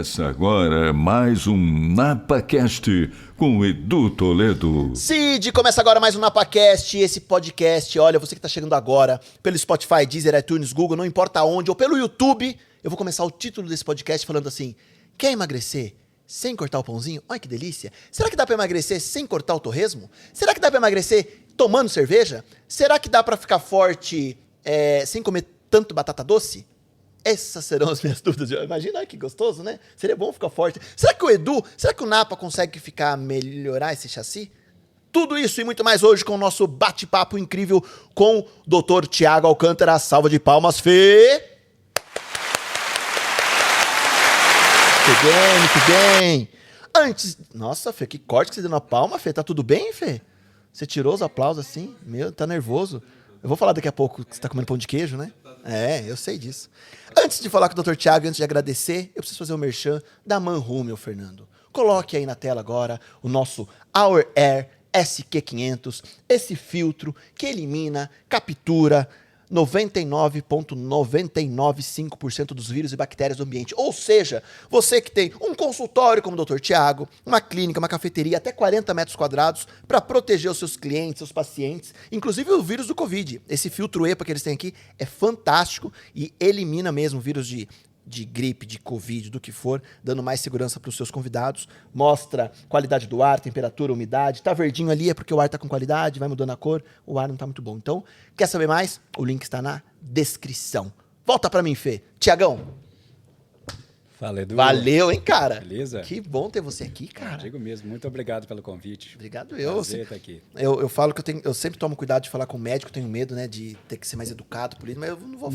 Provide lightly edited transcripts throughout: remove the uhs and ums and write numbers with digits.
Começa agora mais um NapaCast com o Edu Toledo. Cid, começa agora mais um NapaCast, esse podcast. Olha, você que está chegando agora pelo Spotify, Deezer, iTunes, Google, não importa onde, ou pelo YouTube, eu vou começar o título desse podcast falando assim: quer emagrecer sem cortar o pãozinho? Olha que delícia. Será que dá para emagrecer sem cortar o torresmo? Será que dá para emagrecer tomando cerveja? Será que dá para ficar forte sem comer tanto batata doce? Essas serão as minhas dúvidas. Imagina que gostoso, né? Seria bom ficar forte. Será que o Edu, será que o Napa consegue melhorar esse chassi? Tudo isso e muito mais hoje com o nosso bate-papo incrível com o Dr. Tiago Alcântara. Salva de palmas, Fê! Muito bem, muito bem. Antes... Nossa, Fê, que corte que você deu na palma, Fê. Tá tudo bem, Fê? Você tirou os aplausos assim? Meu, tá nervoso. Eu vou falar daqui a pouco que você tá comendo pão de queijo, né? É, eu sei disso. Antes de falar com o Dr. Tiago, antes de agradecer, eu preciso fazer um merchan da Manhu, meu Fernando. Coloque aí na tela agora o nosso Our Air SQ500, esse filtro que elimina, captura 99,995% dos vírus e bactérias do ambiente. Ou seja, você que tem um consultório como o Dr. Tiago, uma clínica, uma cafeteria, até 40 metros quadrados, para proteger os seus clientes, seus pacientes, inclusive o vírus do Covid. Esse filtro EPA que eles têm aqui é fantástico e elimina mesmo o vírus de gripe, de Covid, do que for, dando mais segurança para os seus convidados. Mostra qualidade do ar, temperatura, umidade. Tá verdinho ali é porque o ar tá com qualidade, vai mudando a cor, o ar não tá muito bom. Então, quer saber mais? O link está na descrição. Volta para mim, Fê. Tiagão. Fala, Edu. Valeu, hein, cara? Beleza? Que bom ter você aqui, cara. Digo mesmo, muito obrigado pelo convite. Obrigado Prazer estar aqui. Eu falo que eu sempre tomo cuidado de falar com o médico, tenho medo, né, de ter que ser mais educado, político, mas eu não vou...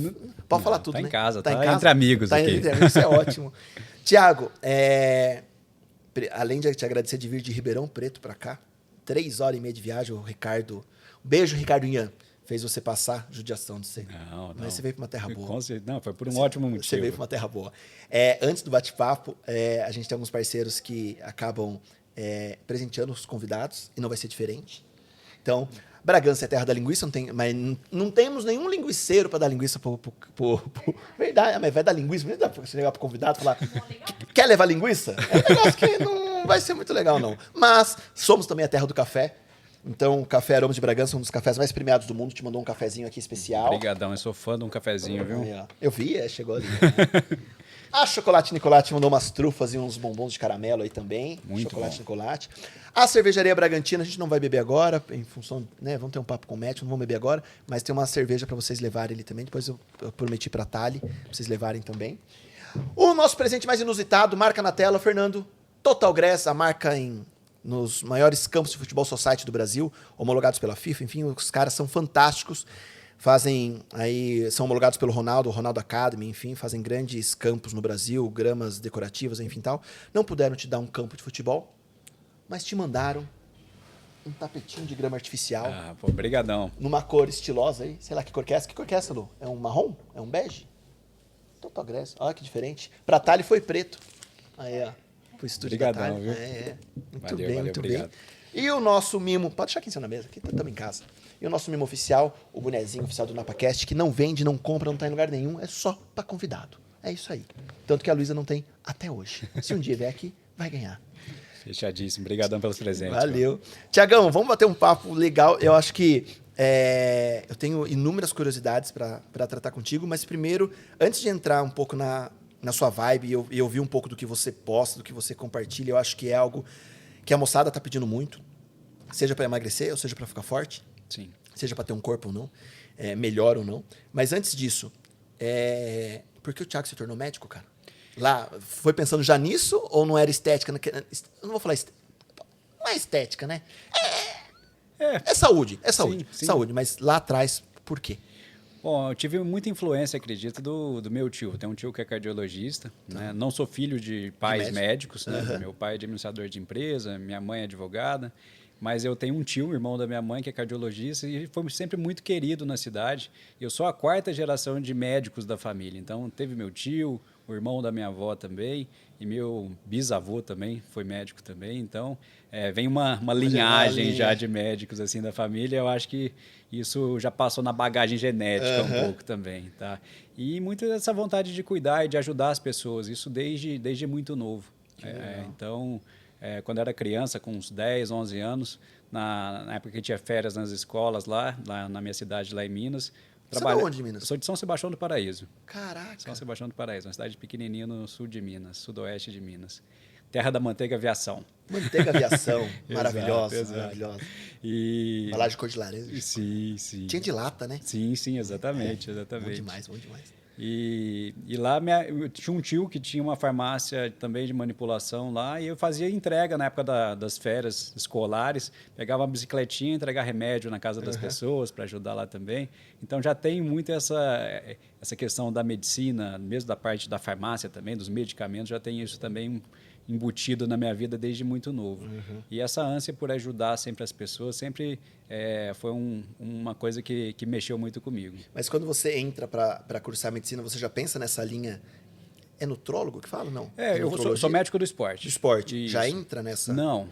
Pode falar tudo, tá né? Em casa, tá em casa, entre amigos tá aqui. Entre amigos, isso é ótimo. Tiago, além de te agradecer de vir de Ribeirão Preto pra cá, 3 horas e meia de viagem, o Ricardo... Beijo, Ricardo Inhan. Fez você passar judiação de você. Não. Mas você veio pra uma terra boa. Não, foi por um ótimo motivo. Você veio pra uma terra boa. Antes do bate-papo, a gente tem alguns parceiros que acabam presenteando os convidados, e não vai ser diferente. Então, Bragança é terra da linguiça, mas não temos nenhum linguiceiro para dar linguiça Verdade, mas vai dar linguiça, não dá pra você chegar pro convidado e falar: quer levar linguiça? É um negócio que não vai ser muito legal, não. Mas somos também a terra do café. Então, o Café Aromas de Bragança, um dos cafés mais premiados do mundo, te mandou um cafezinho aqui especial. Obrigadão, eu sou fã de um cafezinho, viu? Eu vi, chegou ali. A Chocolate Nicolate mandou umas trufas e uns bombons de caramelo aí também. Muito Chocolate bom. Nicolate. A Cervejaria Bragantina, a gente não vai beber agora, em função, né, vamos ter um papo com o médico, não vamos beber agora, mas tem uma cerveja para vocês levarem ali também. Depois eu prometi para a Thali, pra vocês levarem também. O nosso presente mais inusitado, marca na tela, Fernando. Total Grass, a marca nos maiores campos de futebol society do Brasil, homologados pela FIFA, enfim, os caras são fantásticos, são homologados pelo Ronaldo Academy, enfim, fazem grandes campos no Brasil, gramas decorativas, enfim, tal. Não puderam te dar um campo de futebol, mas te mandaram um tapetinho de grama artificial. Obrigadão. Numa cor estilosa aí, sei lá que cor que é essa. Que cor que é essa, Lu? É um marrom? É um bege? Total Grass, olha que diferente. Pra Thali foi preto. Aí, ó. Pro estúdio da Thali. Viu? Muito bem, muito obrigado. bem. E o nosso mimo, pode deixar aqui em cima na mesa, aqui estamos em casa. E o nosso mimo oficial, o bonezinho oficial do NapaCast, que não vende, não compra, não tá em lugar nenhum, é só pra convidado. É isso aí. Tanto que a Luísa não tem até hoje. Se um dia vier aqui, vai ganhar. Fechadíssimo, obrigadão pelos presentes. Valeu. Tiagão, vamos bater um papo legal. Eu acho que eu tenho inúmeras curiosidades para tratar contigo, mas primeiro, antes de entrar um pouco na sua vibe e ouvir um pouco do que você posta, do que você compartilha, eu acho que é algo que a moçada tá pedindo muito, seja para emagrecer ou seja para ficar forte, Sim. seja para ter um corpo ou não, melhor ou não. Mas antes disso, por que o Thiago se tornou médico, cara? Lá, foi pensando já nisso ou não era estética? Eu não vou falar estética. Não é estética, né? É saúde, Sim. saúde. Mas lá atrás, por quê? Bom, eu tive muita influência, acredito, do meu tio. Tem um tio que é cardiologista, né? Não sou filho de pais médicos, né? Meu pai é administrador de empresa, minha mãe é advogada. mas eu tenho um tio, irmão da minha mãe, que é cardiologista, e foi sempre muito querido na cidade. Eu sou a 4ª geração de médicos da família. Então, teve meu tio, o irmão da minha avó também, e meu bisavô também foi médico também. Então, vem uma linhagem já de médicos assim da família. Eu acho que isso já passou na bagagem genética um pouco também, tá? E muito dessa vontade de cuidar e de ajudar as pessoas, isso desde muito novo. Então, quando eu era criança, com uns 10, 11 anos, na época que tinha férias nas escolas lá na minha cidade, lá em Minas. Você é de onde, de Minas? Eu sou de São Sebastião do Paraíso. Caraca! São Sebastião do Paraíso, uma cidade pequenininha no sul de Minas, sudoeste de Minas. Terra da manteiga aviação. Manteiga aviação, maravilhosa, exato. Maravilhosa. E... Embalagem de cor de laranja. Sim, sim. Tinha de lata, né? Sim, exatamente. Bom demais, bom demais. E lá eu tinha um tio que tinha uma farmácia também de manipulação lá, e eu fazia entrega na época das férias escolares, pegava uma bicicletinha, entregar remédio na casa das pessoas para ajudar lá também. Então já tem muito essa questão da medicina, mesmo da parte da farmácia também, dos medicamentos, já tem isso também embutido na minha vida desde muito novo. E essa ânsia por ajudar sempre as pessoas sempre foi uma coisa que mexeu muito comigo. Mas quando você entra para cursar medicina, você já pensa nessa linha... É nutrólogo que fala? Não. Eu sou médico do esporte. Do esporte. Isso. Já entra nessa... Não.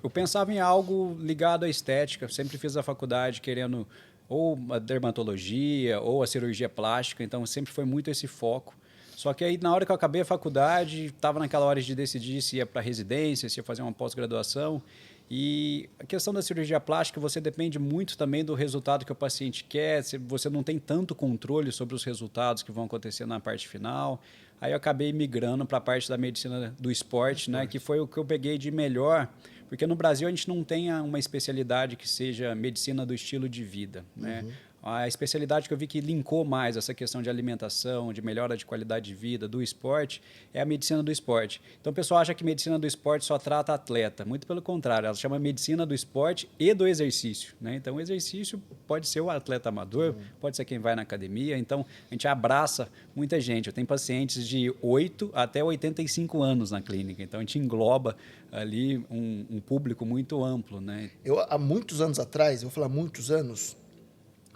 Eu pensava em algo ligado à estética. Sempre fiz a faculdade querendo ou a dermatologia ou a cirurgia plástica. Então, sempre foi muito esse foco. Só que aí, na hora que eu acabei a faculdade, estava naquela hora de decidir se ia para residência, se ia fazer uma pós-graduação. E a questão da cirurgia plástica, você depende muito também do resultado que o paciente quer. Você não tem tanto controle sobre os resultados que vão acontecer na parte final. Aí eu acabei migrando para a parte da medicina do esporte, né, que foi o que eu peguei de melhor. Porque no Brasil a gente não tem uma especialidade que seja medicina do estilo de vida, né? A especialidade que eu vi que linkou mais essa questão de alimentação, de melhora de qualidade de vida, do esporte, é a medicina do esporte. Então, o pessoal acha que medicina do esporte só trata atleta. Muito pelo contrário, ela chama medicina do esporte e do exercício, né? Então, o exercício pode ser o atleta amador, pode ser quem vai na academia. Então, a gente abraça muita gente. Eu tenho pacientes de 8 até 85 anos na clínica. Então, a gente engloba ali um público muito amplo, né? Eu, há muitos anos atrás, eu vou falar muitos anos...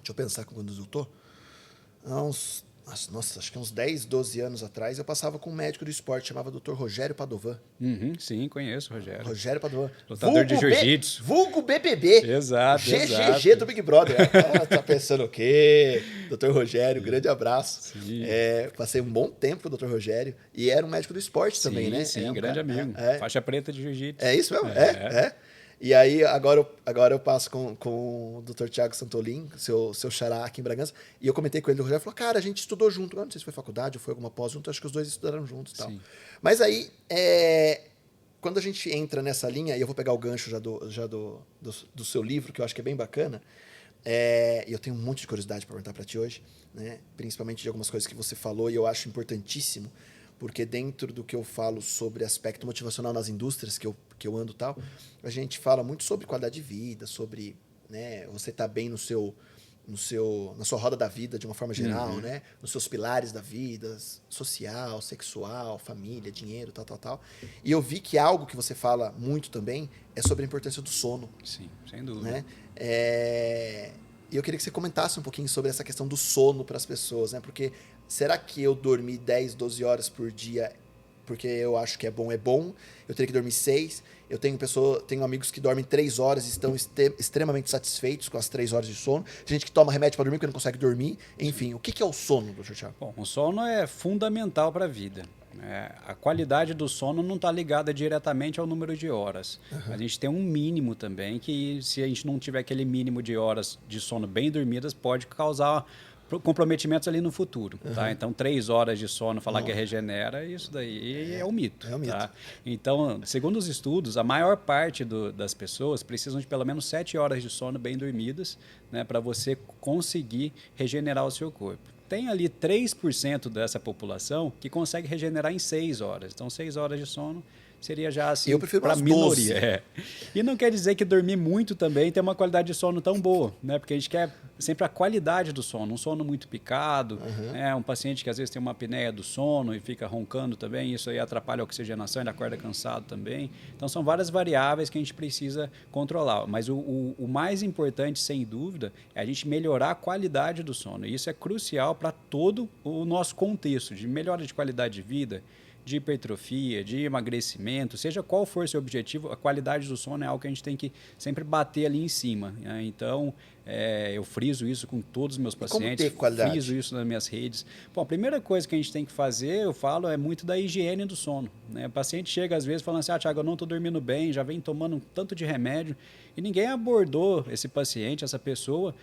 Deixa eu pensar quando eu estou. Acho que uns 10, 12 anos atrás, eu passava com um médico do esporte, chamava Dr. Rogério Padovan. Sim, conheço o Rogério. Rogério Padovan. Lutador de jiu-jitsu. Vulgo BBB. Exato. GGG do Big Brother. Tá pensando o quê? Dr. Rogério, grande abraço. Passei um bom tempo com o Dr. Rogério. E era um médico do esporte também, né? Sim, grande amigo. Faixa preta de jiu-jitsu. É isso mesmo? E aí, agora eu passo com o Dr. Thiago Santolin, seu xará aqui em Bragança, e eu comentei com ele, o Rogério falou, cara, a gente estudou junto. Eu não sei se foi faculdade ou foi alguma pós junto, acho que os dois estudaram juntos e tal. Mas aí, quando a gente entra nessa linha, e eu vou pegar o gancho já do seu livro, que eu acho que é bem bacana, e eu tenho um monte de curiosidade para perguntar para ti hoje, né? Principalmente de algumas coisas que você falou, e eu acho importantíssimo, porque dentro do que eu falo sobre aspecto motivacional nas indústrias que eu ando e tal, a gente fala muito sobre qualidade de vida, sobre, né, você estar bem na sua roda da vida de uma forma geral, né, nos seus pilares da vida, social, sexual, família, dinheiro, tal. E eu vi que algo que você fala muito também é sobre a importância do sono. Sim, sem dúvida. Né? E eu queria que você comentasse um pouquinho sobre essa questão do sono para as pessoas, né? Porque será que eu dormir 10, 12 horas por dia porque eu acho que é bom? Eu teria que dormir 6. Eu tenho amigos que dormem 3 horas e estão extremamente satisfeitos com as 3 horas de sono. Tem gente que toma remédio para dormir porque não consegue dormir. Enfim, o que é o sono, Dr. Thiago? Bom, o sono é fundamental para a vida. A qualidade do sono não está ligada diretamente ao número de horas. A gente tem um mínimo também, que se a gente não tiver aquele mínimo de horas de sono bem dormidas, pode causar comprometimentos ali no futuro. Tá? Então, 3 horas de sono, falar que regenera, isso daí é um mito. Tá? Então, segundo os estudos, a maior parte das pessoas precisam de pelo menos 7 horas de sono bem dormidas, né, para você conseguir regenerar o seu corpo. Tem ali 3% dessa população que consegue regenerar em 6 horas. Então, 6 horas de sono seria já assim Eu prefiro para umas minoria. 12. E não quer dizer que dormir muito também tem uma qualidade de sono tão boa, né? Porque a gente quer sempre a qualidade do sono, um sono muito picado, né? Um paciente que às vezes tem uma apneia do sono e fica roncando também, isso aí atrapalha a oxigenação, ele acorda cansado também. Então são várias variáveis que a gente precisa controlar, mas o mais importante, sem dúvida, é a gente melhorar a qualidade do sono. E isso é crucial para todo o nosso contexto de melhora de qualidade de vida, de hipertrofia, de emagrecimento, seja qual for seu objetivo, a qualidade do sono é algo que a gente tem que sempre bater ali em cima, né? Então, eu friso isso com todos os meus pacientes, ter qualidade? friso isso nas minhas redes. Bom, a primeira coisa que a gente tem que fazer, eu falo, é muito da higiene do sono, né? O paciente chega às vezes falando assim, Thiago, eu não estou dormindo bem, já vem tomando um tanto de remédio, e ninguém abordou esse paciente, essa pessoa,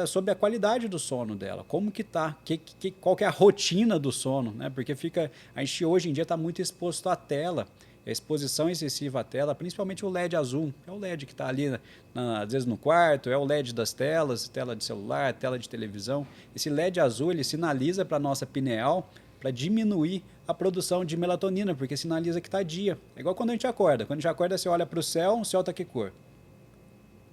sobre a qualidade do sono dela, como que tá, qual que é a rotina do sono, né? Porque a gente hoje em dia está muito exposto à tela, a exposição excessiva à tela, principalmente o LED azul, é o LED que está ali, às vezes no quarto, é o LED das telas, tela de celular, tela de televisão. Esse LED azul, ele sinaliza para a nossa pineal para diminuir a produção de melatonina, porque sinaliza que está dia. É igual quando a gente acorda. Quando a gente acorda, você olha para o céu está que cor?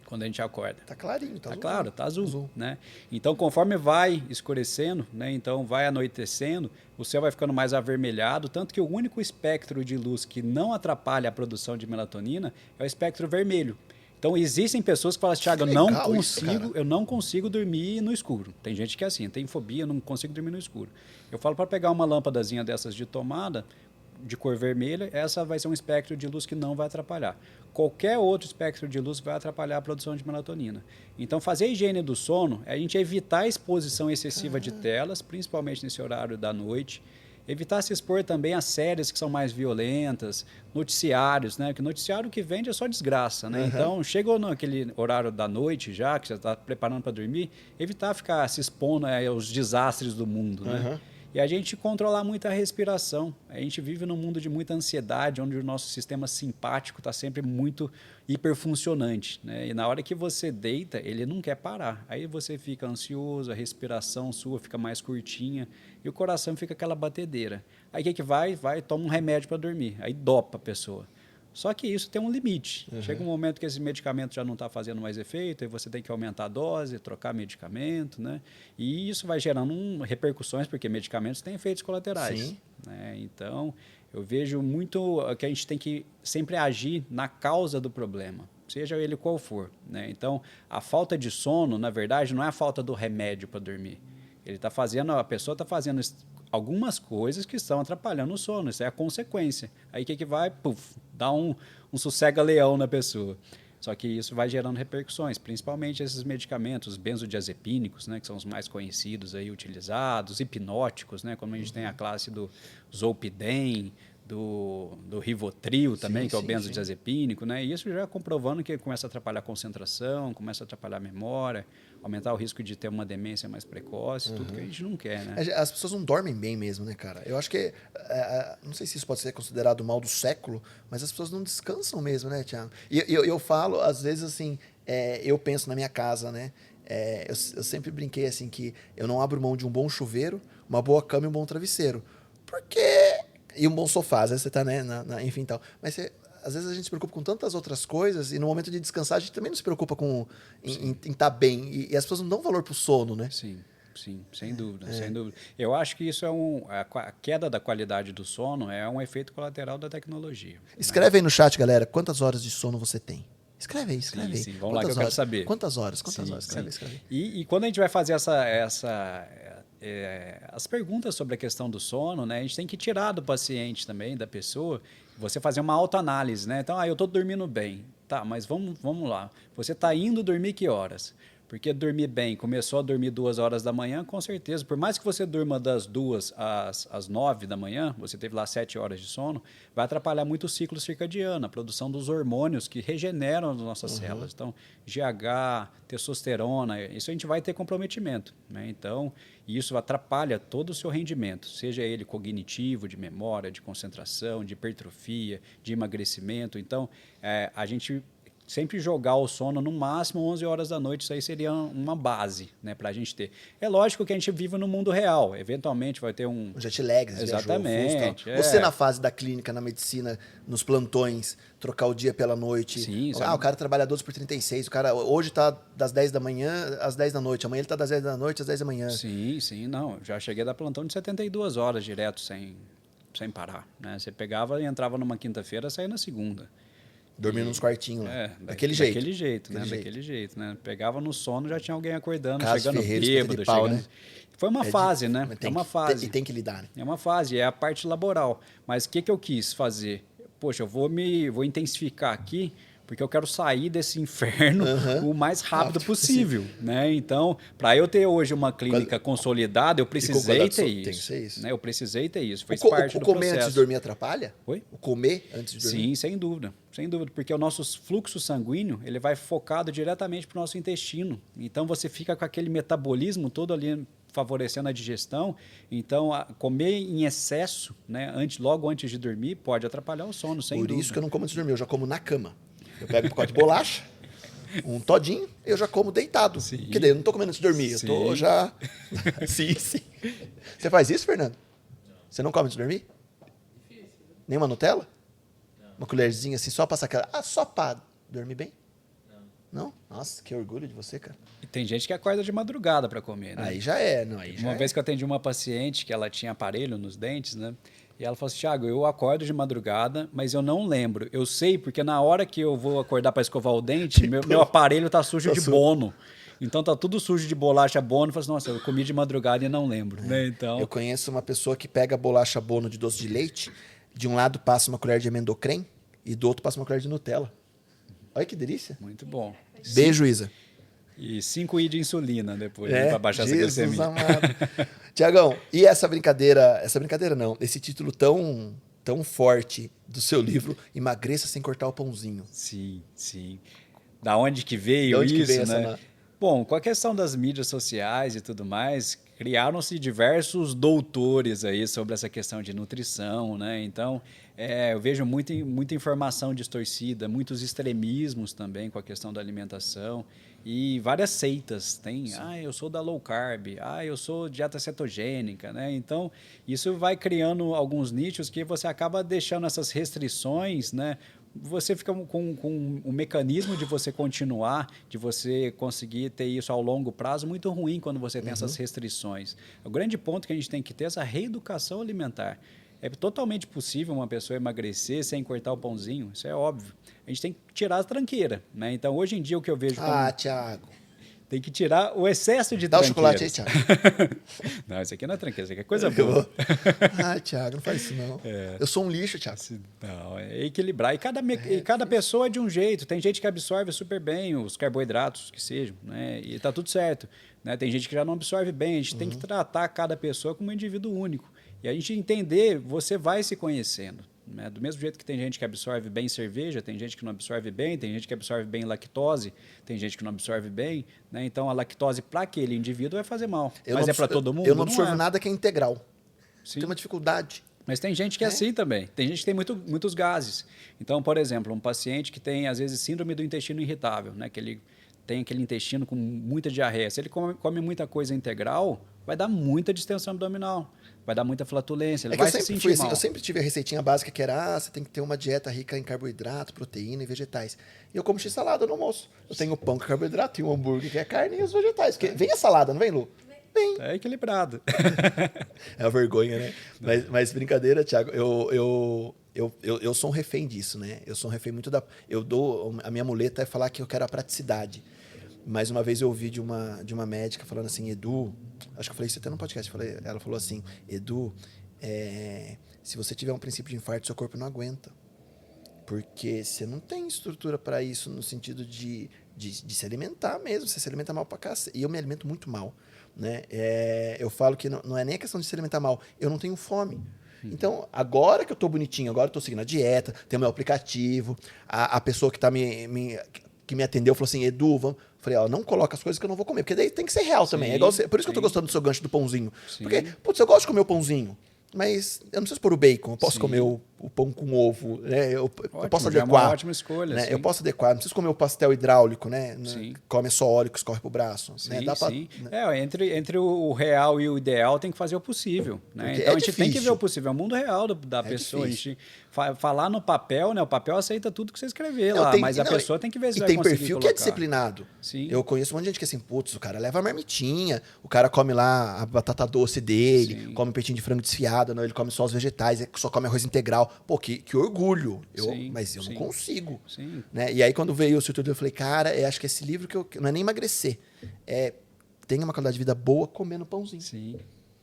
Quando a gente acorda. Tá clarinho, tá Tá azul. claro, tá azul, né? Então, conforme vai escurecendo, né? Então vai anoitecendo, o céu vai ficando mais avermelhado, tanto que o único espectro de luz que não atrapalha a produção de melatonina é o espectro vermelho. Então, existem pessoas que falam assim, Thiago, eu não consigo dormir no escuro. Tem gente que é assim, tem fobia, não consigo dormir no escuro. Eu falo para pegar uma lâmpadazinha dessas de tomada, de cor vermelha, essa vai ser um espectro de luz que não vai atrapalhar. Qualquer outro espectro de luz vai atrapalhar a produção de melatonina. Então, fazer a higiene do sono é a gente evitar a exposição excessiva de telas, principalmente nesse horário da noite. Evitar se expor também a séries que são mais violentas, noticiários, né? Porque noticiário que vende é só desgraça, né? Então, chegou naquele horário da noite já, que você está preparando para dormir, evitar ficar se expondo aos desastres do mundo, né? E a gente controlar muito a respiração. A gente vive num mundo de muita ansiedade, onde o nosso sistema simpático está sempre muito hiperfuncionante, né? E na hora que você deita, ele não quer parar. Aí você fica ansioso, a respiração sua fica mais curtinha e o coração fica aquela batedeira. Aí o que vai? Toma um remédio para dormir. Aí dopa a pessoa. Só que isso tem um limite. Chega um momento que esse medicamento já não está fazendo mais efeito, aí você tem que aumentar a dose, trocar medicamento, né? E isso vai gerando repercussões, porque medicamentos têm efeitos colaterais. Sim. Né? Então, eu vejo muito que a gente tem que sempre agir na causa do problema, seja ele qual for. Né? Então, a falta de sono, na verdade, não é a falta do remédio para dormir. A pessoa está fazendo algumas coisas que estão atrapalhando o sono, isso é a consequência. Aí o que vai? Puf, dá um sossega-leão na pessoa. Só que isso vai gerando repercussões, principalmente esses medicamentos benzodiazepínicos, né, que são os mais conhecidos aí utilizados, hipnóticos, né, como a gente tem a classe do Zolpidem, do Rivotril também, que é o benzodiazepínico, né? E isso já comprovando que começa a atrapalhar a concentração, começa a atrapalhar a memória, aumentar o risco de ter uma demência mais precoce, tudo que a gente não quer, né? As pessoas não dormem bem mesmo, né, cara? Eu acho que, não sei se isso pode ser considerado o mal do século, mas as pessoas não descansam mesmo, né, Thiago? E eu falo, às vezes, assim, eu penso na minha casa, né? Eu sempre brinquei, assim, que eu não abro mão de um bom chuveiro, uma boa cama e um bom travesseiro. Porque... E um bom sofá, às vezes você tá, né, enfim, tal. Mas às vezes a gente se preocupa com tantas outras coisas e no momento de descansar a gente também não se preocupa em estar bem. E as pessoas não dão valor pro sono, né? Sim, sem dúvida, sem dúvida. Eu acho que isso a queda da qualidade do sono é um efeito colateral da tecnologia. Escreve aí no chat, galera, quantas horas de sono você tem? Escreve aí. Sim, vamos lá que eu quero saber. Quantas horas? Escreve. E quando a gente vai fazer as perguntas sobre a questão do sono, né, a gente tem que tirar do paciente também, da pessoa, você fazer uma autoanálise, né? Então, eu estou dormindo bem. Tá, mas vamos lá. Você está indo dormir que horas? Porque dormir bem, começou a dormir 2 horas da manhã, com certeza. Por mais que você durma das 2 às 9 da manhã, você teve lá 7 horas de sono, vai atrapalhar muito o ciclo circadiano, a produção dos hormônios que regeneram as nossas células. Então, GH, testosterona, isso a gente vai ter comprometimento. Né? Então, isso atrapalha todo o seu rendimento, seja ele cognitivo, de memória, de concentração, de hipertrofia, de emagrecimento. Então, a gente sempre jogar o sono no máximo 11 horas da noite. Isso aí seria uma base, né, para a gente ter. É lógico que a gente vive no mundo real. Eventualmente vai ter um jet lag, exatamente. Você na fase da clínica, na medicina, nos plantões, trocar o dia pela noite. Sim, o cara trabalha 12 por 36. O cara hoje tá das 10 da manhã às 10 da noite. Amanhã ele tá das 10 da noite às 10 da manhã. Sim. Não, já cheguei a dar plantão de 72 horas direto, sem parar. Né? Você pegava e entrava numa quinta-feira, saía na segunda. Dormindo nos quartinhos lá. Daquele jeito. Daquele jeito, né? Pegava no sono, já tinha alguém acordando, Caso chegando bêbado. Né? Foi uma fase, né? É uma fase. E tem que lidar, né? É uma fase, é a parte laboral. Mas o que eu quis fazer? Poxa, eu vou intensificar aqui, porque eu quero sair desse inferno o mais rápido possível, né? Então, para eu ter hoje uma clínica consolidada, eu precisei ter isso. Tem que ser isso. Né? Eu precisei ter isso. Fez O parte do comer processo. antes de dormir atrapalha? Oi? O comer antes de dormir? Sim, sem dúvida, porque o nosso fluxo sanguíneo ele vai focado diretamente para o nosso intestino. Então, você fica com aquele metabolismo todo ali favorecendo a digestão. Então, comer em excesso, né, logo antes de dormir, pode atrapalhar o sono, sem dúvida. Por isso que eu não como antes de dormir, eu já como na cama. Eu pego um pacote de bolacha, um todinho, eu já como deitado. Sim. Porque daí eu não tô comendo antes de dormir, eu tô já... sim. Você faz isso, Fernando? Não. Você não come antes de dormir? Difícil. Nem uma Nutella? Não. Uma colherzinha assim, só pra sacar... só pra dormir bem? Não? Nossa, que orgulho de você, cara. E tem gente que acorda de madrugada para comer, né? Aí já é, Uma vez que eu atendi uma paciente que ela tinha aparelho nos dentes, né? E ela falou assim, Thiago, eu acordo de madrugada, mas eu não lembro. Eu sei porque na hora que eu vou acordar para escovar o dente, meu aparelho tá sujo de bono. Então tá tudo sujo de bolacha bono. Eu falo assim, nossa, eu comi de madrugada e não lembro. Né? Então... Eu conheço uma pessoa que pega a bolacha bono de doce de leite, de um lado passa uma colher de amendocrem e do outro passa uma colher de Nutella. Olha que delícia. Muito bom. Beijo, Isa. E 5 I de insulina depois, para baixar essa glicemia. Amado. Tiagão, e essa brincadeira não, esse título tão forte do seu livro, Emagreça Sem Cortar o Pãozinho. Sim. Da onde que veio isso, né? Bom, com a questão das mídias sociais e tudo mais, criaram-se diversos doutores aí sobre essa questão de nutrição, né? Então, eu vejo muita informação distorcida, muitos extremismos também com a questão da alimentação e várias seitas. Tem, eu sou da low carb, eu sou dieta cetogênica, né? Então, isso vai criando alguns nichos que você acaba deixando essas restrições, né? Você fica com um mecanismo de você continuar, de você conseguir ter isso ao longo prazo muito ruim quando você tem essas restrições. O grande ponto que a gente tem que ter é essa reeducação alimentar. É totalmente possível uma pessoa emagrecer sem cortar o pãozinho, isso é óbvio. A gente tem que tirar a tranqueira, né? Então, hoje em dia, o que eu vejo como... Thiago. Tem que tirar o excesso de Dá tranqueira. Dá o chocolate aí, Thiago. Não, isso aqui não é tranqueira, isso aqui é coisa boa. Thiago, não faz isso não. Eu sou um lixo, Thiago. Não, é equilibrar. E cada pessoa é de um jeito. Tem gente que absorve super bem os carboidratos, que sejam, né? E tá tudo certo. Né? Tem gente que já não absorve bem. A gente tem que tratar cada pessoa como um indivíduo único. E a gente entender, você vai se conhecendo. Né? Do mesmo jeito que tem gente que absorve bem cerveja, tem gente que não absorve bem, tem gente que absorve bem lactose, tem gente que não absorve bem. Né? Então, a lactose para aquele indivíduo vai fazer mal. Mas é para todo mundo? Eu não absorvo nada que é integral. Sim. Tem uma dificuldade. Mas tem gente que é assim também. Tem gente que tem muitos gases. Então, por exemplo, um paciente que tem, às vezes, síndrome do intestino irritável, né? Que ele tem aquele intestino com muita diarreia. Se ele come muita coisa integral, vai dar muita distensão abdominal, vai dar muita flatulência, ele vai se sentir mal. Eu sempre tive a receitinha básica que era, você tem que ter uma dieta rica em carboidrato, proteína e vegetais. E eu como x-salada no almoço. Eu tenho o pão com carboidrato, e o hambúrguer que é carne e os vegetais. Porque vem a salada, não vem, Lu? Vem. É equilibrado. É a vergonha, né? Mas brincadeira, Thiago, eu sou um refém disso, né? Eu sou um refém muito da... A minha muleta é falar que eu quero a praticidade. Mas uma vez eu ouvi de uma médica falando assim, Edu, acho que eu falei isso até no podcast, ela falou assim, Edu, se você tiver um princípio de infarto, seu corpo não aguenta. Porque você não tem estrutura para isso no sentido de se alimentar mesmo, você se alimenta mal pra cacete. E eu me alimento muito mal. Né? Eu falo que não é nem a questão de se alimentar mal, eu não tenho fome. Então, agora que eu tô bonitinho, agora eu tô seguindo a dieta, tem o meu aplicativo, a pessoa que que me atendeu falou assim, Edu, vamos... Falei, não coloca as coisas que eu não vou comer, porque daí tem que ser real também. Por isso que eu tô gostando do seu gancho do pãozinho. Sim. Porque, putz, eu gosto de comer o pãozinho, mas eu não preciso pôr o bacon, eu posso comer o o pão com ovo, né? Eu posso já é adequar. uma ótima escolha. Né? Sim. Eu posso adequar. Não preciso comer o pastel hidráulico, né? Sim. Come só óleo que escorre pro braço. Sim, Né? Dá pra, sim. né? Entre o real e o ideal tem que fazer o possível. Né? Porque Então é a gente tem que ver difícil. o possível. É o mundo real da pessoa. A difícil. gente falar no papel, né? O papel aceita tudo que você escrever Não, lá, tem- mas a não, pessoa tem que ver se E vai tem conseguir perfil que é colocar. disciplinado. Sim. Eu conheço um monte de gente que é assim, putz, o cara leva a marmitinha, o cara come lá a batata doce dele, Sim. come um peitinho de frango desfiado, não, ele come só os vegetais, só come arroz integral. Pô, que orgulho. Sim, Mas eu não sim. consigo. Sim. Né? E aí quando veio o seu tudo, eu falei, cara, eu acho que esse livro que não é nem emagrecer, é tenha uma qualidade de vida boa comendo pãozinho. Sim.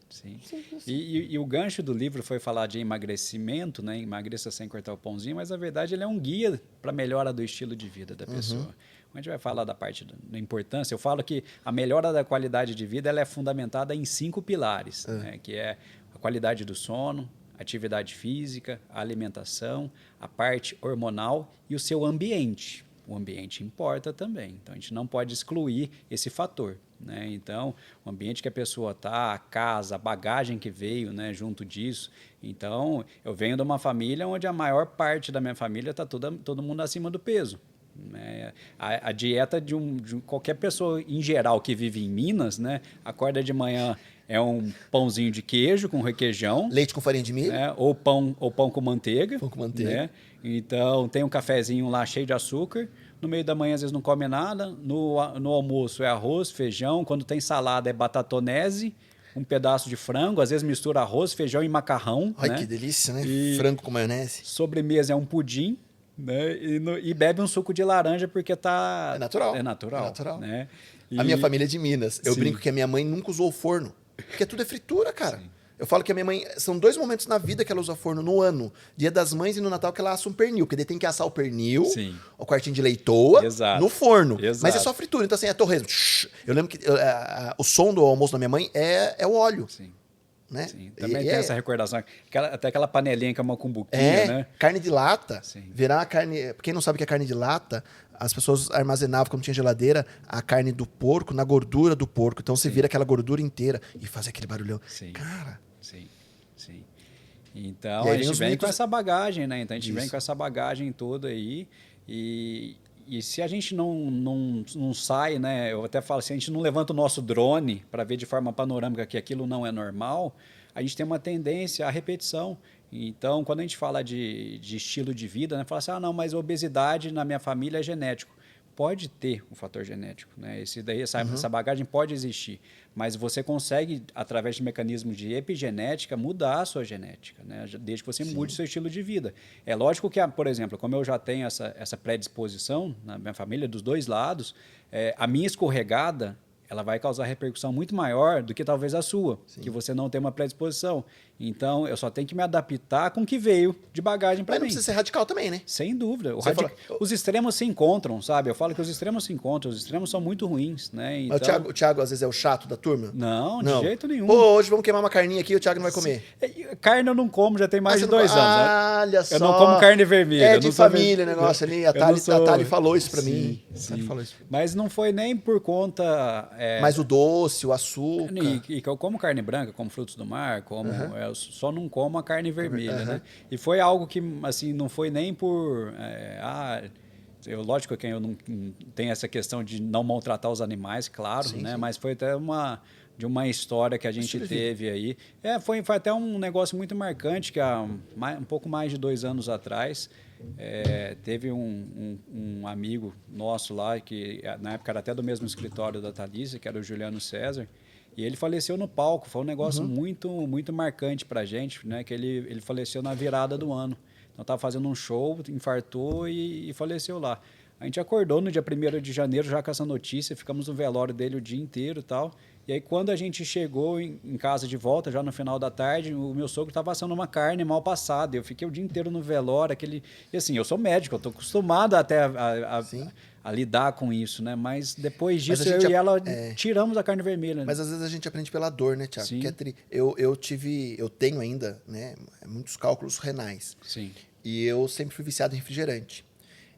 Sim. E o gancho do livro foi falar de emagrecimento, né? Emagreça sem cortar o pãozinho, mas na verdade ele é um guia para melhora do estilo de vida da pessoa. A gente vai falar da parte da importância. Eu falo que a melhora da qualidade de vida ela é fundamentada em 5 pilares, né? Que é a qualidade do sono, atividade física, a alimentação, a parte hormonal e o seu ambiente. O ambiente importa também, então a gente não pode excluir esse fator. Né? Então, o ambiente que a pessoa está, a casa, a bagagem que veio, né, junto disso. Então, eu venho de uma família onde a maior parte da minha família está todo mundo acima do peso. Né? A dieta de qualquer pessoa em geral que vive em Minas, né, acorda de manhã é um pãozinho de queijo com requeijão. Leite com farinha de milho. Né? Ou pão com manteiga. Pão com manteiga. Né? Então, tem um cafezinho lá cheio de açúcar. No meio da manhã, às vezes, não come nada. No almoço é arroz, feijão. Quando tem salada, é batatonese, um pedaço de frango. Às vezes, mistura arroz, feijão e macarrão. Ai, né? que delícia, né? E Frango com maionese. sobremesa é um pudim. Né? E bebe um suco de laranja porque tá... É natural. É natural. É natural. Né? A minha família é de Minas. Eu Sim. brinco que a minha mãe nunca usou forno. Porque tudo é fritura, cara. Sim. Eu falo que a minha mãe... São 2 momentos na vida que ela usa forno no ano. Dia das Mães e no Natal que ela assa um pernil. Porque daí tem que assar o pernil, Sim. o quartinho de leitoa, Exato. no forno. Exato. Mas é só fritura. Então assim, é torresmo. Eu lembro que o som do almoço da minha mãe é o óleo. Sim. Né? Sim. Também tem essa recordação. Até aquela panelinha que é uma cumbuquinha, né? Carne de lata. Sim. Virar a carne... Quem não sabe o que é carne de lata, as pessoas armazenavam, como tinha geladeira, a carne do porco na gordura do porco. Então você vira aquela gordura inteira e faz aquele barulhão. Sim. Cara... Sim, sim. Então, E aí a vem gente os vem mitos- com essa bagagem, né? Então, a gente vem Isso. com essa bagagem toda aí. E se a gente não sai, né? Eu até falo, se a gente não levanta o nosso drone para ver de forma panorâmica que aquilo não é normal, a gente tem uma tendência à repetição. Então, quando a gente fala de estilo de vida, né? Fala assim, não, mas a obesidade na minha família é genético. Pode ter um fator genético, né? Essa bagagem pode existir, mas você consegue, através de mecanismos de epigenética, mudar a sua genética, né? Desde que você mude o seu estilo de vida. É lógico que, por exemplo, como eu já tenho essa predisposição na minha família, dos 2 lados, a minha escorregada ela vai causar repercussão muito maior do que talvez a sua, que você não tem uma predisposição. Então, eu só tenho que me adaptar com o que veio de bagagem para Mas não mim. precisa ser radical também, né? Sem dúvida. Você Os extremos se encontram, sabe? Eu falo que os extremos se encontram, os extremos são muito ruins, né? Mas Então, o Thiago, às vezes, é o chato da turma? não, de jeito nenhum. Pô, hoje vamos queimar uma carninha aqui e o Thiago não vai comer. Carne eu não como, já tem mais Ah, de você não 2 come- anos. Olha só. Eu não como carne vermelha. É eu de não sou família o negócio ali. A eu não Thali falou isso pra Sim, mim. sim. A Thali falou isso. Mas não foi nem por conta... Mas o doce, o açúcar... E que eu como carne branca, como frutos do mar, eu só não como a carne vermelha, né? E foi algo que, assim, não foi nem por... lógico que eu não tenho essa questão de não maltratar os animais, claro, Sim, né? sim. Mas foi até de uma história que a gente teve aí. Foi até um negócio muito marcante, que há um pouco mais de 2 anos atrás, teve um amigo nosso lá, que na época era até do mesmo escritório da Thalissa, que era o Juliano César, e ele faleceu no palco. Foi um negócio muito, muito marcante para a gente, né? Que ele faleceu na virada do ano. Então, estava fazendo um show, infartou e faleceu lá. A gente acordou no dia 1º de janeiro já com essa notícia, ficamos no velório dele o dia inteiro e tal. E aí, quando a gente chegou em casa de volta, já no final da tarde, o meu sogro estava assando uma carne mal passada. Eu fiquei o dia inteiro no velório. E assim, eu sou médico, eu estou acostumado até a lidar com isso, né? Mas depois disso, eu e ela tiramos a carne vermelha. Mas às vezes a gente aprende pela dor, né, Thiago? Sim. Que eu tenho ainda, né, muitos cálculos renais. Sim. E eu sempre fui viciado em refrigerante.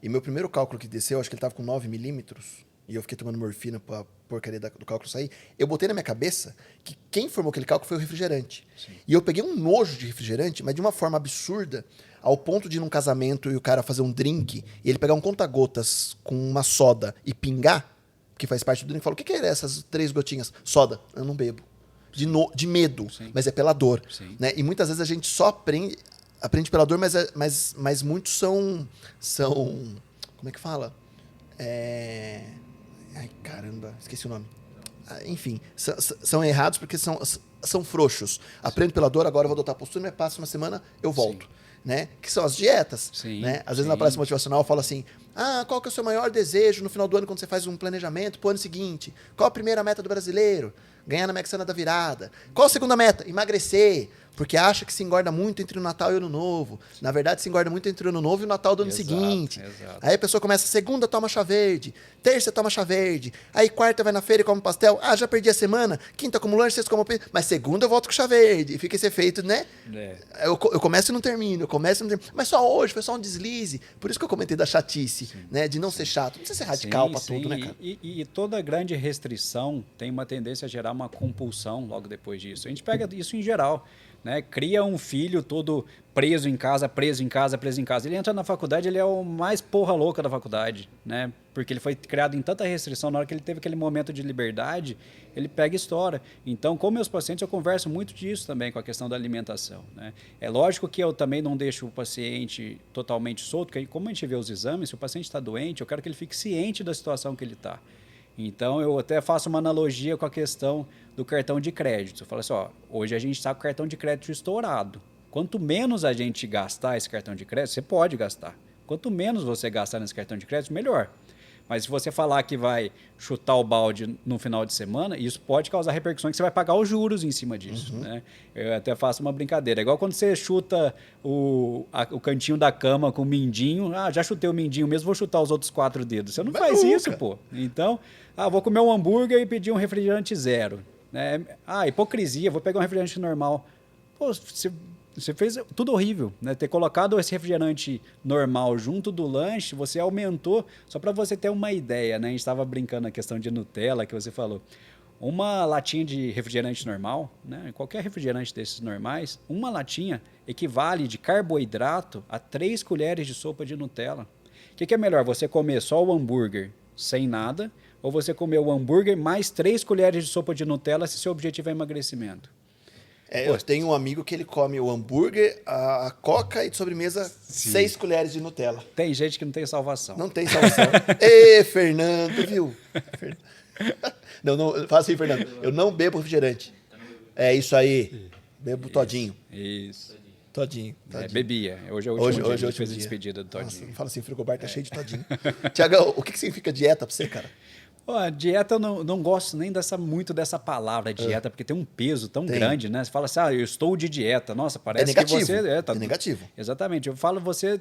E meu primeiro cálculo que desceu, acho que ele estava com 9 milímetros. e eu fiquei tomando morfina pra porcaria do cálculo sair, eu botei na minha cabeça que quem formou aquele cálculo foi o refrigerante. Sim. E eu peguei um nojo de refrigerante, mas de uma forma absurda, ao ponto de ir num casamento e o cara fazer um drink, e ele pegar um conta-gotas com uma soda e pingar, que faz parte do drink, e falar, o que é essas 3 gotinhas? Soda. Eu não bebo. De medo, Sim. mas é pela dor. Sim. Né? E muitas vezes a gente só aprende pela dor, mas muitos são... Como é que fala? Ai, caramba, esqueci o nome. Enfim, são errados porque são frouxos. Aprendo pela dor, agora eu vou adotar a postura, mas passa uma semana, eu volto. Sim. Né? Que são as dietas. Sim, Né? Às vezes sim. na palestra motivacional eu falo assim, qual que é o seu maior desejo no final do ano quando você faz um planejamento pro ano seguinte? Qual a primeira meta do brasileiro? Ganhar na Mega Sena da virada. Qual a segunda meta? Emagrecer. Porque acha que se engorda muito entre o Natal e o Ano Novo. Na verdade, se engorda muito entre o Ano Novo e o Natal do ano seguinte. Exato. Aí a pessoa começa, segunda toma chá verde, terça toma chá verde, aí quarta vai na feira e come pastel, já perdi a semana, quinta como lanche, sexta como pizza, mas segunda eu volto com chá verde. E fica esse efeito, né? Eu começo e não termino, Mas só hoje, foi só um deslize. Por isso que eu comentei da chatice, né? De não ser chato. Não precisa ser radical pra tudo, né, cara? E toda grande restrição tem uma tendência a gerar uma compulsão logo depois disso. A gente pega isso em geral. Né? Cria um filho todo preso em casa. Ele entra na faculdade, ele é o mais porra louca da faculdade, né? Porque ele foi criado em tanta restrição, na hora que ele teve aquele momento de liberdade, ele pega e estoura. Então, com meus pacientes, eu converso muito disso também, com a questão da alimentação. Né? É lógico que eu também não deixo o paciente totalmente solto, porque como a gente vê os exames, se o paciente está doente, eu quero que ele fique ciente da situação que ele está. Então, eu até faço uma analogia com a questão do cartão de crédito. Eu falo assim, hoje a gente está com o cartão de crédito estourado. Quanto menos a gente gastar esse cartão de crédito, você pode gastar. Quanto menos você gastar nesse cartão de crédito, melhor. Mas se você falar que vai chutar o balde no final de semana, isso pode causar repercussões que você vai pagar os juros em cima disso. Uhum. Né? Eu até faço uma brincadeira. É igual quando você chuta o cantinho da cama com o mindinho. Já chutei o mindinho mesmo, vou chutar os outros 4 dedos. Você não faz isso, pô. Então, vou comer um hambúrguer e pedir um refrigerante 0. Né? Hipocrisia, vou pegar um refrigerante normal. Pô, você fez tudo horrível, né? Ter colocado esse refrigerante normal junto do lanche, você aumentou, só para você ter uma ideia, né? A gente estava brincando na questão de Nutella que você falou. Uma latinha de refrigerante normal, né? Qualquer refrigerante desses normais, uma latinha equivale de carboidrato a 3 colheres de sopa de Nutella. O que é melhor, você comer só o hambúrguer sem nada, ou você comer o hambúrguer mais 3 colheres de sopa de Nutella se seu objetivo é emagrecimento? Eu tenho um amigo que ele come o hambúrguer, a coca e de sobremesa 6 colheres de Nutella. Tem gente que não tem salvação. Não tem salvação. Ê, Fernando, viu? Não, fala assim, Fernando. Eu não bebo refrigerante. É isso aí. Bebo todinho. Isso. Todinho. Bebia. Hoje a gente fez a despedida do todinho. Nossa, fala assim, o frigobar tá cheio de todinho. Tiagão, o que significa dieta pra você, cara? Dieta, eu não gosto nem muito dessa palavra dieta, porque tem um peso tão grande, né? Você fala assim, eu estou de dieta. Nossa, parece negativo. que você... É negativo. Exatamente. Eu falo, você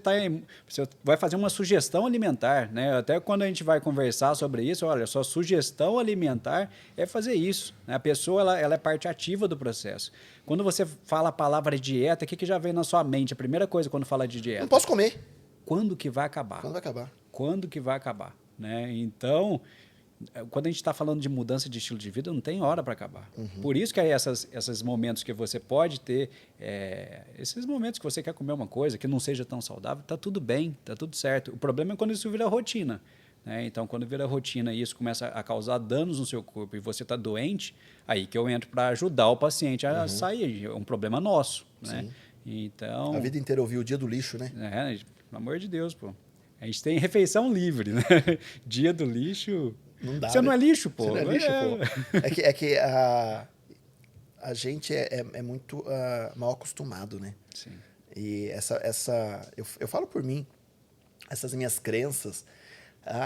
vai fazer uma sugestão alimentar, né? Até quando a gente vai conversar sobre isso, olha, sua sugestão alimentar é fazer isso. Né? A pessoa, ela é parte ativa do processo. Quando você fala a palavra dieta, o que já vem na sua mente? A primeira coisa quando fala de dieta. Não posso comer. Quando que vai acabar? Quando vai acabar? Quando que vai acabar? Né? Então... Quando a gente está falando de mudança de estilo de vida, não tem hora para acabar. Por isso que aí esses momentos que você pode ter, esses momentos que você quer comer uma coisa que não seja tão saudável, está tudo bem, está tudo certo. O problema é quando isso vira rotina. Né? Então, quando vira rotina e isso começa a causar danos no seu corpo e você está doente, aí que eu entro para ajudar o paciente a sair. É um problema nosso. Né? Então, a vida inteira ouviu o dia do lixo, né? Pelo amor de Deus, pô. A gente tem refeição livre, né? Dia do lixo... Não dá, você não é lixo, pô. Você não é lixo, pô. É que a gente é muito mal acostumado, né? Sim. E eu falo por mim, essas minhas crenças,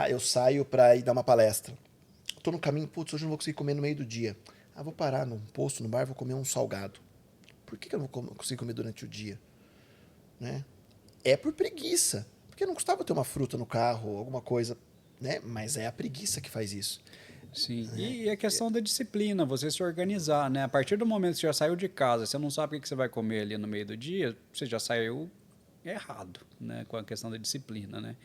eu saio para ir dar uma palestra. Tô no caminho, putz, hoje eu não vou conseguir comer no meio do dia. Vou parar num posto, no bar, vou comer um salgado. Por que eu não consigo comer durante o dia? Né? É por preguiça. Porque não custava ter uma fruta no carro, alguma coisa... Né? Mas é a preguiça que faz isso. Sim, e a questão da disciplina, você se organizar, né? A partir do momento que você já saiu de casa, você não sabe o que você vai comer ali no meio do dia, você já saiu errado, né? Com a questão da disciplina, né?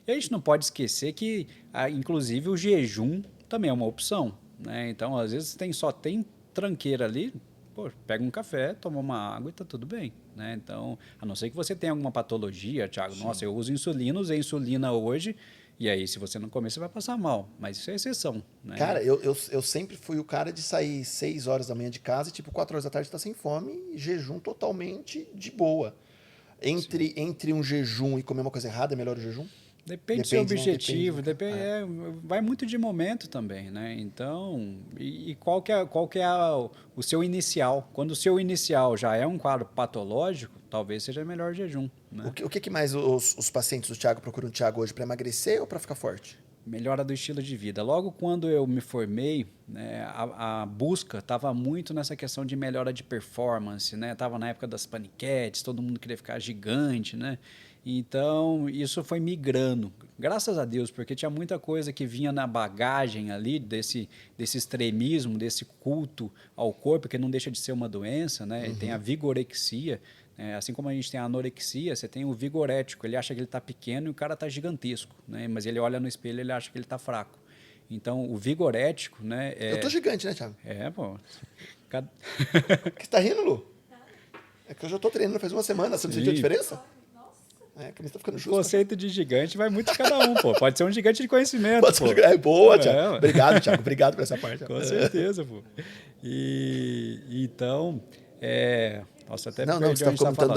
E a gente não pode esquecer que, inclusive, o jejum também é uma opção, né? Então, às vezes, só tem tranqueira ali, pô, pega um café, toma uma água e tá tudo bem, né? Então, a não ser que você tenha alguma patologia, Thiago, nossa, eu uso insulina, usei insulina hoje, e aí, se você não comer, você vai passar mal. Mas isso é exceção, né? Cara, eu sempre fui o cara de sair 6 horas da manhã de casa e, tipo, 4 horas da tarde tá sem fome e jejum totalmente de boa. Entre um jejum e comer uma coisa errada, é melhor o jejum? Depende do seu Depende, né? objetivo, Depende, vai muito de momento também, né? Então, e qual que é o seu inicial? Quando o seu inicial já é um quadro patológico, talvez seja melhor jejum, né? O que mais os pacientes do Thiago procuram o Thiago hoje? Para emagrecer ou para ficar forte? Melhora do estilo de vida. Logo quando eu me formei, né, a busca estava muito nessa questão de melhora de performance, né? Tava na época das paniquetes, todo mundo queria ficar gigante, né? Então, isso foi migrando, graças a Deus, porque tinha muita coisa que vinha na bagagem ali desse extremismo, desse culto ao corpo, que não deixa de ser uma doença, né? E tem a vigorexia, assim como a gente tem a anorexia, você tem o vigorético, ele acha que ele está pequeno e o cara está gigantesco, né? Mas ele olha no espelho e ele acha que ele está fraco. Então, o vigorético, né? Eu tô gigante, né, Thiago? Pô. Que você tá rindo, Lu? É que eu já tô treinando faz uma semana, você não sentiu a diferença? A camisa tá ficando O justa. conceito de gigante vai muito de cada um, pô. Pode ser um gigante de conhecimento, Pode ser pô. um gigante. Boa, Thiago. É, Obrigado, Thiago. Obrigado por essa parte. com certeza, pô. E então, nossa, até Não, perdi você tá onde tá comentando falando.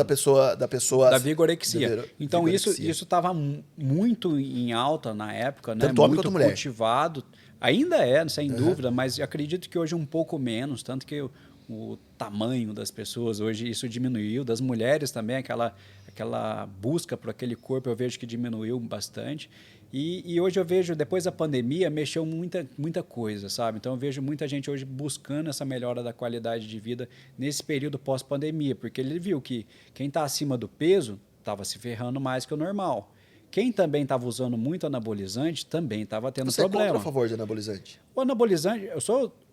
da pessoa... Da vigorexia. Então, vigorexia. isso estava muito em alta na época, né? Tanto homem Muito quanto mulher. cultivado. Ainda é, sem dúvida, mas acredito que hoje um pouco menos, tanto que o tamanho das pessoas hoje isso diminuiu, das mulheres também, aquela busca por aquele corpo eu vejo que diminuiu bastante. E hoje eu vejo, depois da pandemia, mexeu muita coisa, sabe? Então eu vejo muita gente hoje buscando essa melhora da qualidade de vida nesse período pós-pandemia, porque ele viu que quem está acima do peso estava se ferrando mais que o normal. Quem também estava usando muito anabolizante também estava tendo Você problema. é contra ou a favor de anabolizante? O anabolizante, eu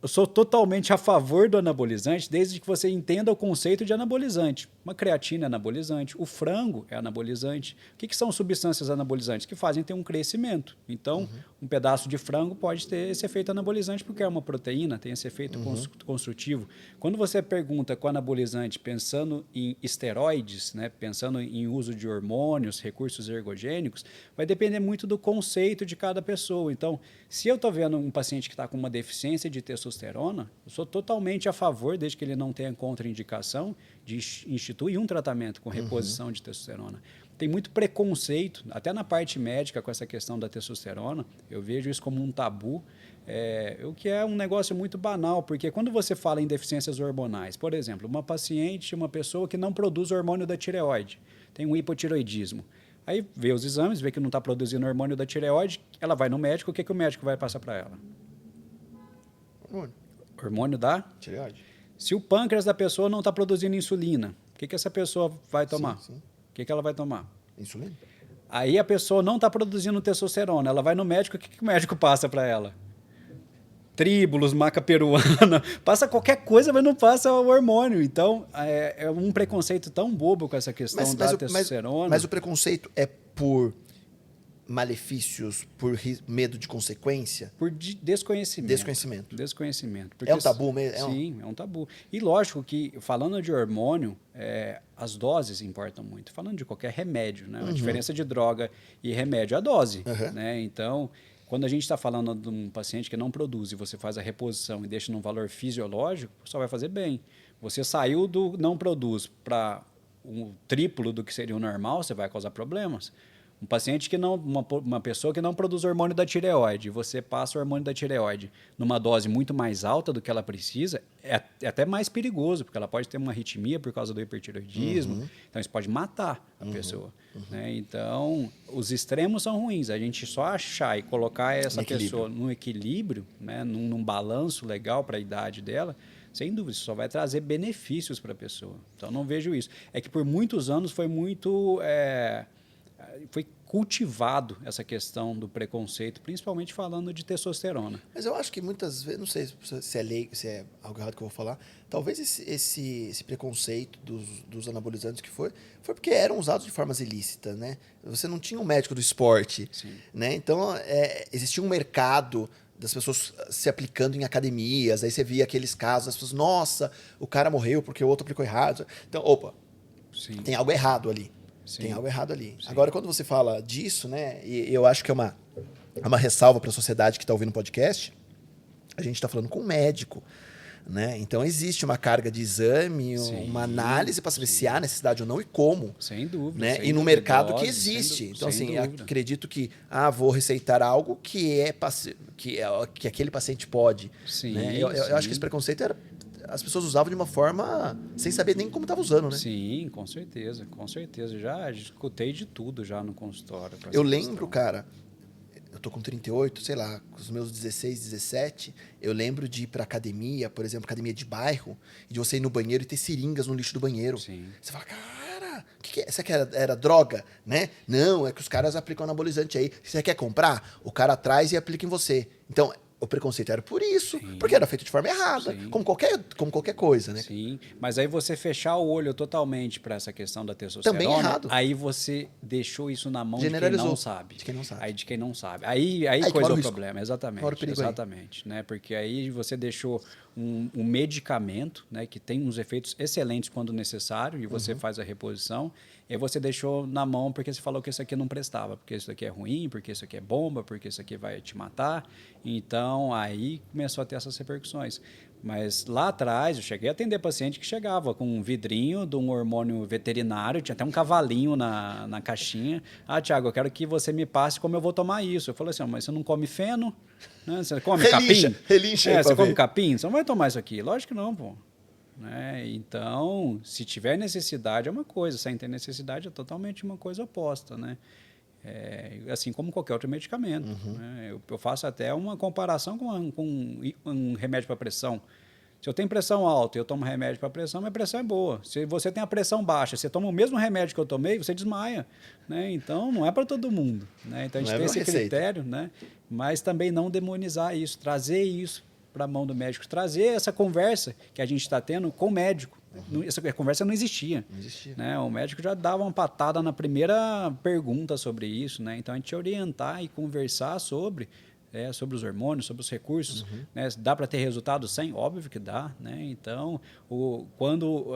sou totalmente a favor do anabolizante, desde que você entenda o conceito de anabolizante. Uma creatina é anabolizante, o frango é anabolizante. O que são substâncias anabolizantes? Que fazem ter um crescimento. Então, um pedaço de frango pode ter esse efeito anabolizante, porque é uma proteína, tem esse efeito construtivo. Quando você pergunta com anabolizante pensando em esteroides, né, pensando em uso de hormônios, recursos ergogênicos, vai depender muito do conceito de cada pessoa. Então, se eu estou vendo um paciente que está com uma deficiência de testosterona, eu sou totalmente a favor, desde que ele não tenha contraindicação, de instituir um tratamento com reposição de testosterona. Tem muito preconceito, até na parte médica, com essa questão da testosterona. Eu vejo isso como um tabu, o que é um negócio muito banal, porque quando você fala em deficiências hormonais, por exemplo, uma pessoa que não produz hormônio da tireoide, tem um hipotireoidismo. Aí vê os exames, vê que não está produzindo hormônio da tireoide, ela vai no médico, o que o médico vai passar para ela? Hormônio da Tireoide. Se o pâncreas da pessoa não está produzindo insulina, o que essa pessoa vai tomar? Sim. O que ela vai tomar? Insulina? Aí a pessoa não está produzindo testosterona, ela vai no médico, o que o médico passa para ela? Tríbulos, maca peruana, passa qualquer coisa, mas não passa o hormônio. Então, é um preconceito tão bobo com essa questão da testosterona. Mas o preconceito é por malefícios, por medo de consequência? Por desconhecimento. Desconhecimento. Porque É um tabu mesmo? Sim, é um tabu. E lógico que, falando de hormônio, as doses importam muito. Falando de qualquer remédio, né? A diferença de droga e remédio é a dose. Né? Então, quando a gente está falando de um paciente que não produz e você faz a reposição e deixa num valor fisiológico, só vai fazer bem. Você saiu do não produz para um triplo do que seria o normal, você vai causar problemas. Um paciente que não, uma pessoa que não produz hormônio da tireoide, você passa o hormônio da tireoide numa dose muito mais alta do que ela precisa, é até mais perigoso, porque ela pode ter uma arritmia por causa do hipertireoidismo, então isso pode matar a pessoa. Né? Então, os extremos são ruins. A gente só achar e colocar essa pessoa num equilíbrio, né? num balanço legal para a idade dela, sem dúvida, isso só vai trazer benefícios para a pessoa. Então, não vejo isso. É que por muitos anos foi cultivado essa questão do preconceito, principalmente falando de testosterona. Mas eu acho que muitas vezes, não sei se é algo errado que eu vou falar, talvez esse preconceito dos anabolizantes que foi porque eram usados de formas ilícitas, né? Você não tinha um médico do esporte, Sim. né? Então, existia um mercado das pessoas se aplicando em academias, aí você via aqueles casos, as pessoas, nossa, o cara morreu porque o outro aplicou errado. Então, opa, Sim. tem algo errado ali. Sim. Tem algo errado ali. Sim. Agora, quando você fala disso, né? E eu acho que é uma ressalva para a sociedade que está ouvindo o podcast, a gente está falando com um médico. Né? Então, existe uma carga de exame, Sim, uma análise para saber se há necessidade ou não e como. Sem dúvida. Né? Sem E no dúvida, mercado que dose, existe. Então, sem assim, dúvida. acredito que vou receitar algo que aquele paciente pode. Sim, Né? Eu acho que esse preconceito as pessoas usavam de uma forma sem saber nem como estava usando, né? Sim, com certeza, com certeza. Já escutei de tudo já no consultório. Eu lembro, cara, eu tô com 38, sei lá, com os meus 16, 17, eu lembro de ir pra academia, por exemplo, academia de bairro, e de você ir no banheiro e ter seringas no lixo do banheiro. Sim. Você fala, cara, o que é? Isso aqui era droga, né? Não, é que os caras aplicam anabolizante aí. Se você quer comprar, o cara traz e aplica em você. Então, o preconceito era por isso, Sim. porque era feito de forma errada, Sim. como qualquer coisa, né? Sim, mas aí você fechar o olho totalmente para essa questão da testosterona, Também errado. aí você deixou isso na mão de quem Generalizou. não sabe. De quem não sabe. Aí de quem não sabe. Aí que coisa mora o o risco. problema, exatamente. Mora o perigo aí. Exatamente, né? Porque aí você deixou um medicamento, né, que tem uns efeitos excelentes quando necessário e você faz a reposição, e aí você deixou na mão porque você falou que isso aqui não prestava, porque isso aqui é ruim, porque isso aqui é bomba, porque isso aqui vai te matar. Então, aí começou a ter essas repercussões. Mas lá atrás, eu cheguei a atender paciente que chegava com um vidrinho de um hormônio veterinário, tinha até um cavalinho na caixinha. Ah, Thiago, eu quero que você me passe como eu vou tomar isso. Eu falei assim, mas você não come feno? Né? Você come capim? Relincha aí Você pra come ver. capim? Você não vai tomar isso aqui? Lógico que não, pô. Né? Então, se tiver necessidade é uma coisa, sem ter necessidade é totalmente uma coisa oposta, né? Assim como qualquer outro medicamento. Né? Eu faço até uma comparação com um remédio para pressão. Se eu tenho pressão alta e eu tomo remédio para pressão, minha pressão é boa. Se você tem a pressão baixa, você toma o mesmo remédio que eu tomei, você desmaia. Né? Então, não é para todo mundo. Né? Então, a gente tem esse critério, né? Mas também não demonizar isso, trazer isso para a mão do médico, trazer essa conversa que a gente está tendo com o médico. Essa conversa não existia. Não existia. Né? O médico já dava uma patada na primeira pergunta sobre isso. Né? Então, a gente orientar e conversar sobre os hormônios, sobre os recursos. Né? Dá para ter resultado sem? Óbvio que dá. Né? Então, quando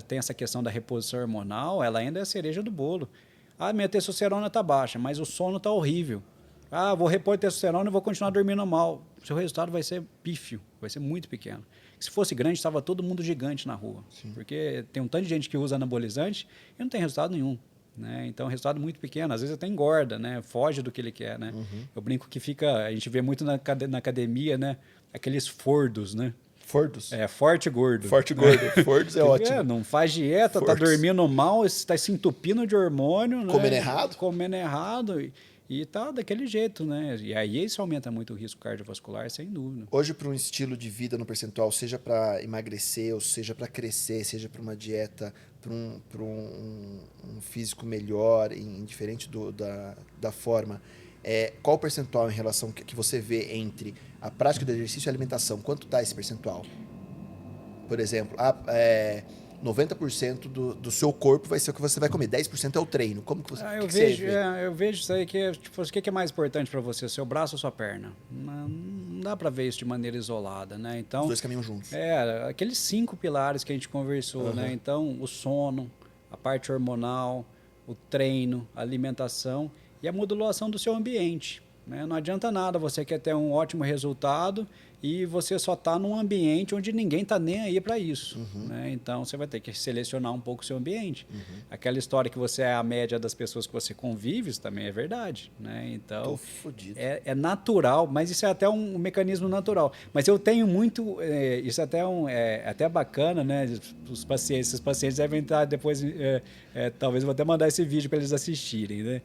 tem essa questão da reposição hormonal, ela ainda é a cereja do bolo. Ah, minha testosterona está baixa, mas o sono está horrível. Ah, vou repor testosterona e vou continuar dormindo mal. O seu resultado vai ser pífio, vai ser muito pequeno. Se fosse grande, estava todo mundo gigante na rua. Sim. Porque tem um tanto de gente que usa anabolizante e não tem resultado nenhum. Né? Então, resultado muito pequeno. Às vezes até engorda, né? Foge do que ele quer. Né? Eu brinco que a gente vê muito na academia, né? Aqueles fordos, né? Fordos? Forte e gordo. Forte e gordo. Fordos é ótimo. Não faz dieta, Fortes. Tá dormindo mal, está se entupindo de hormônio. Comendo né? errado. Comendo errado. E tá daquele jeito, né? E aí isso aumenta muito o risco cardiovascular, sem dúvida. Hoje, para um estilo de vida no percentual, seja para emagrecer, ou seja para crescer, seja para uma dieta, para um físico melhor, indiferente da forma, qual o percentual em relação que você vê entre a prática do exercício e a alimentação? Quanto está esse percentual? Por exemplo, 90% do seu corpo vai ser o que você vai comer, 10% é o treino. Como que você eu vejo isso aí que tipo, o que é mais importante para você, seu braço ou sua perna? Não dá para ver isso de maneira isolada, né? Então, os dois caminham juntos. Aqueles 5 pilares que a gente conversou, né? Então, o sono, a parte hormonal, o treino, a alimentação e a modulação do seu ambiente. Né? Não adianta nada, você quer ter um ótimo resultado e você só está num ambiente onde ninguém está nem aí para isso. Né? Então, você vai ter que selecionar um pouco o seu ambiente. Aquela história que você é a média das pessoas que você convive, isso também é verdade. Né? Então, tô fodido. É natural, mas isso é até um mecanismo natural. Mas eu tenho muito... isso é até bacana, né? Esses pacientes devem estar depois... talvez eu vou até mandar esse vídeo para eles assistirem. Né?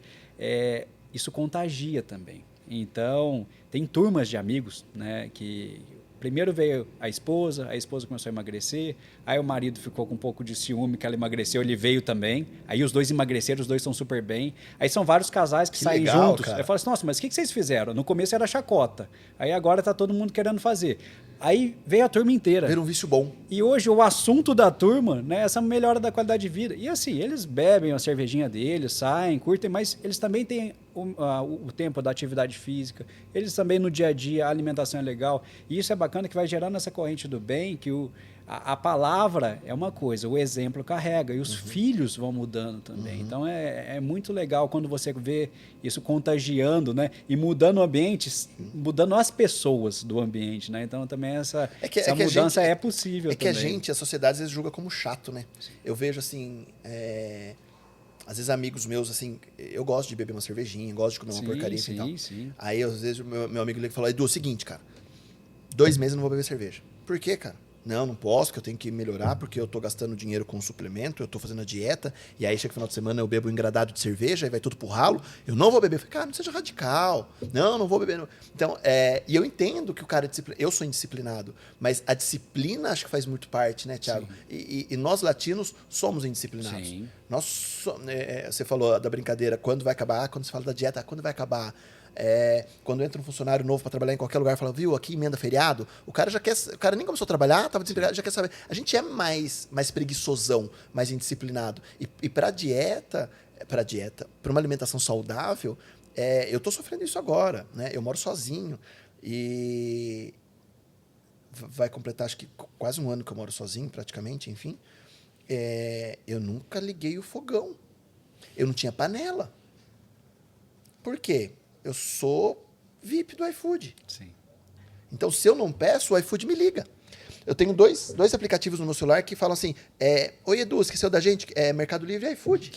Isso contagia também. Então, tem turmas de amigos, né, que Primeiro veio a esposa começou a emagrecer, aí o marido ficou com um pouco de ciúme que ela emagreceu, ele veio também, aí os dois emagreceram, os dois estão super bem. Aí são vários casais que saem legal, juntos. cara. Eu falo assim, nossa, mas o que vocês fizeram? No começo era chacota, aí agora tá todo mundo querendo fazer. Aí veio a turma inteira. Ver um vício bom. E hoje o assunto da turma, né, essa melhora da qualidade de vida. E assim, eles bebem a cervejinha deles, saem, curtem, mas eles também têm o tempo da atividade física. Eles também no dia a dia, a alimentação é legal. E isso é bacana que vai gerando essa corrente do bem, que a palavra é uma coisa, o exemplo carrega. E os filhos vão mudando também. Então é muito legal quando você vê isso contagiando, né? E mudando o ambiente, mudando as pessoas do ambiente, né? Então também essa mudança é possível também. É também. que a sociedade às vezes julga como chato, né? Sim. Eu vejo assim, às vezes amigos meus, assim, eu gosto de beber uma cervejinha, gosto de comer uma porcaria e tal. Sim. Aí às vezes o meu amigo liga e fala, Edu, é o seguinte, cara, 2 meses eu não vou beber cerveja. Por quê, cara? Não posso, que eu tenho que melhorar, porque eu tô gastando dinheiro com suplemento, eu tô fazendo a dieta, e aí chega o final de semana eu bebo um engradado de cerveja, aí vai tudo pro ralo, eu não vou beber. Eu falei, cara, não seja radical. Não vou beber. Não. Então, e eu entendo que o cara é disciplinado, eu sou indisciplinado, mas a disciplina acho que faz muito parte, né, Thiago? E nós latinos somos indisciplinados. Sim. Você falou da brincadeira, quando vai acabar? Quando você fala da dieta, quando vai acabar? Quando entra um funcionário novo para trabalhar em qualquer lugar, fala, viu, aqui emenda feriado, o cara nem começou a trabalhar, estava desempregado, já quer saber. A gente é mais preguiçosão, mais indisciplinado. E para dieta, para uma alimentação saudável, eu estou sofrendo isso agora, né? Eu moro sozinho e vai completar acho que quase 1 ano que eu moro sozinho, praticamente, enfim. Eu nunca liguei o fogão. Eu não tinha panela. Por quê? Eu sou VIP do iFood. Sim. Então, se eu não peço, o iFood me liga. Eu tenho dois aplicativos no meu celular que falam assim, oi Edu, esqueceu da gente? Mercado Livre e iFood.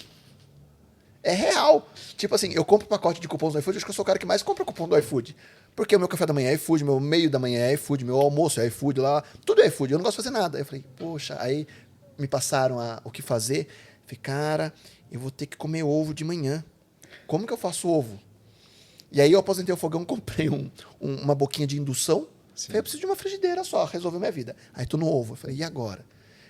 É real. Tipo assim, eu compro pacote de cupons do iFood, acho que eu sou o cara que mais compra cupom do iFood. Porque o meu café da manhã é iFood, meu meio da manhã é iFood, meu almoço é iFood, lá, tudo é iFood, eu não gosto de fazer nada. Aí eu falei, poxa, aí me passaram o que fazer. Falei, cara, eu vou ter que comer ovo de manhã. Como que eu faço ovo? E aí eu aposentei o fogão, comprei uma boquinha de indução. Sim. Falei, eu preciso de uma frigideira só, resolveu minha vida. Aí tô no ovo. Eu falei, e agora?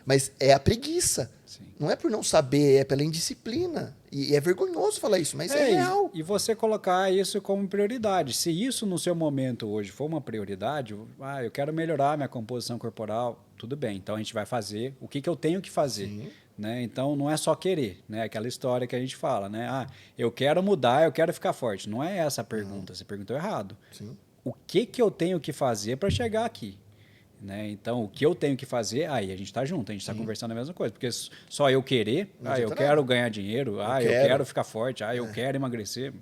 Mas é a preguiça. Sim. Não é por não saber, é pela indisciplina. E é vergonhoso falar isso, mas é real. E você colocar isso como prioridade. Se isso no seu momento hoje for uma prioridade, eu quero melhorar minha composição corporal, tudo bem. Então a gente vai fazer o que eu tenho que fazer. Sim. Né? Então, não é só querer, né? Aquela história que a gente fala, né? Eu quero mudar, eu quero ficar forte. Não é essa a pergunta, você perguntou errado. Sim. O que eu tenho que fazer para chegar aqui? Né? Então, o que eu tenho que fazer, aí a gente está junto, a gente está conversando a mesma coisa. Porque só eu querer, eu quero ganhar dinheiro, eu quero ficar forte, eu quero emagrecer.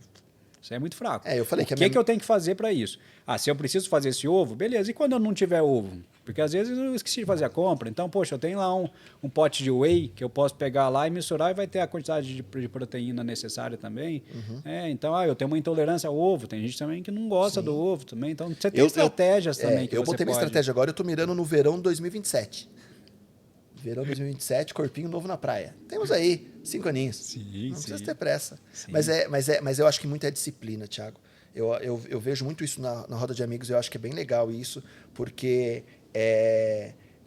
Isso é muito fraco. Eu falei o que eu tenho que fazer para isso? Se eu preciso fazer esse ovo, beleza. E quando eu não tiver ovo? Porque às vezes eu esqueci de fazer a compra. Então, poxa, eu tenho lá um pote de whey que eu posso pegar lá e misturar e vai ter a quantidade de proteína necessária também. Uhum. Então, eu tenho uma intolerância ao ovo. Tem gente também que não gosta do ovo também. Então, você tem estratégias também que você pode... Eu botei minha estratégia agora, eu estou mirando no verão 2027. Verão 2027, corpinho novo na praia. Temos aí 5 aninhos. Sim, não precisa ter pressa. Mas eu acho que muito é disciplina, Thiago. Eu vejo muito isso na roda de amigos, eu acho que é bem legal isso, porque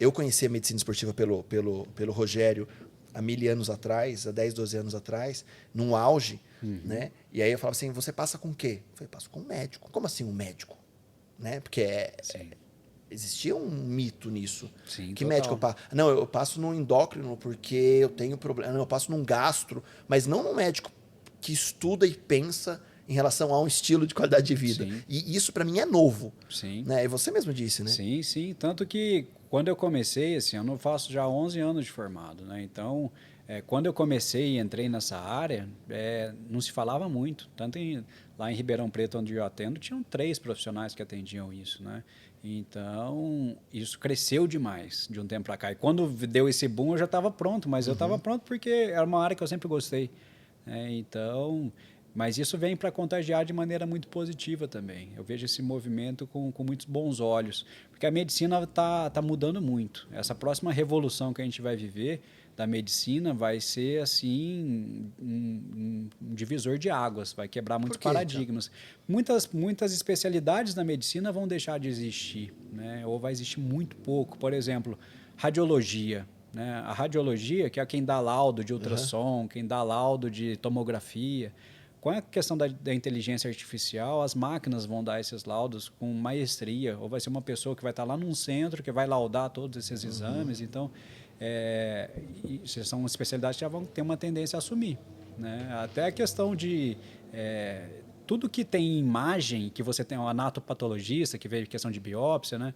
eu conheci a medicina esportiva pelo Rogério há 1000 anos atrás, há 10, 12 anos atrás, num auge, né? E aí eu falava assim, você passa com o quê? Eu falei, passo com um médico. Como assim um médico? Né? Porque existia um mito nisso. Sim, que total. médico eu passo? Não, eu passo num endócrino porque eu tenho problema. Não, eu passo num gastro, mas não num médico que estuda e pensa em relação a um estilo de qualidade de vida. Sim. E isso, para mim, é novo. Sim. Né? E você mesmo disse, né? Sim, sim. Tanto que, quando eu comecei esse ano, eu faço já 11 anos de formado. Né? Então, quando eu comecei e entrei nessa área, não se falava muito. Tanto lá em Ribeirão Preto, onde eu atendo, tinham 3 profissionais que atendiam isso. Né? Então, isso cresceu demais de um tempo para cá. E quando deu esse boom, eu já estava pronto. Mas eu estava pronto porque era uma área que eu sempre gostei. Então... Mas isso vem para contagiar de maneira muito positiva também. Eu vejo esse movimento com muitos bons olhos, porque a medicina tá mudando muito. Essa próxima revolução que a gente vai viver, da medicina vai ser assim um divisor de águas, vai quebrar muitos paradigmas. Muitas especialidades da medicina vão deixar de existir, né? Ou vai existir muito pouco. Por exemplo, radiologia. Né? A radiologia, que é quem dá laudo de ultrassom, quem dá laudo de tomografia. Com a questão da inteligência artificial, as máquinas vão dar esses laudos com maestria, ou vai ser uma pessoa que vai estar lá num centro que vai laudar todos esses exames. Então, são especialidades que já vão ter uma tendência a assumir. Né? Até a questão de... tudo que tem imagem, que você tem um anatopatologista, que vê questão de biópsia, né?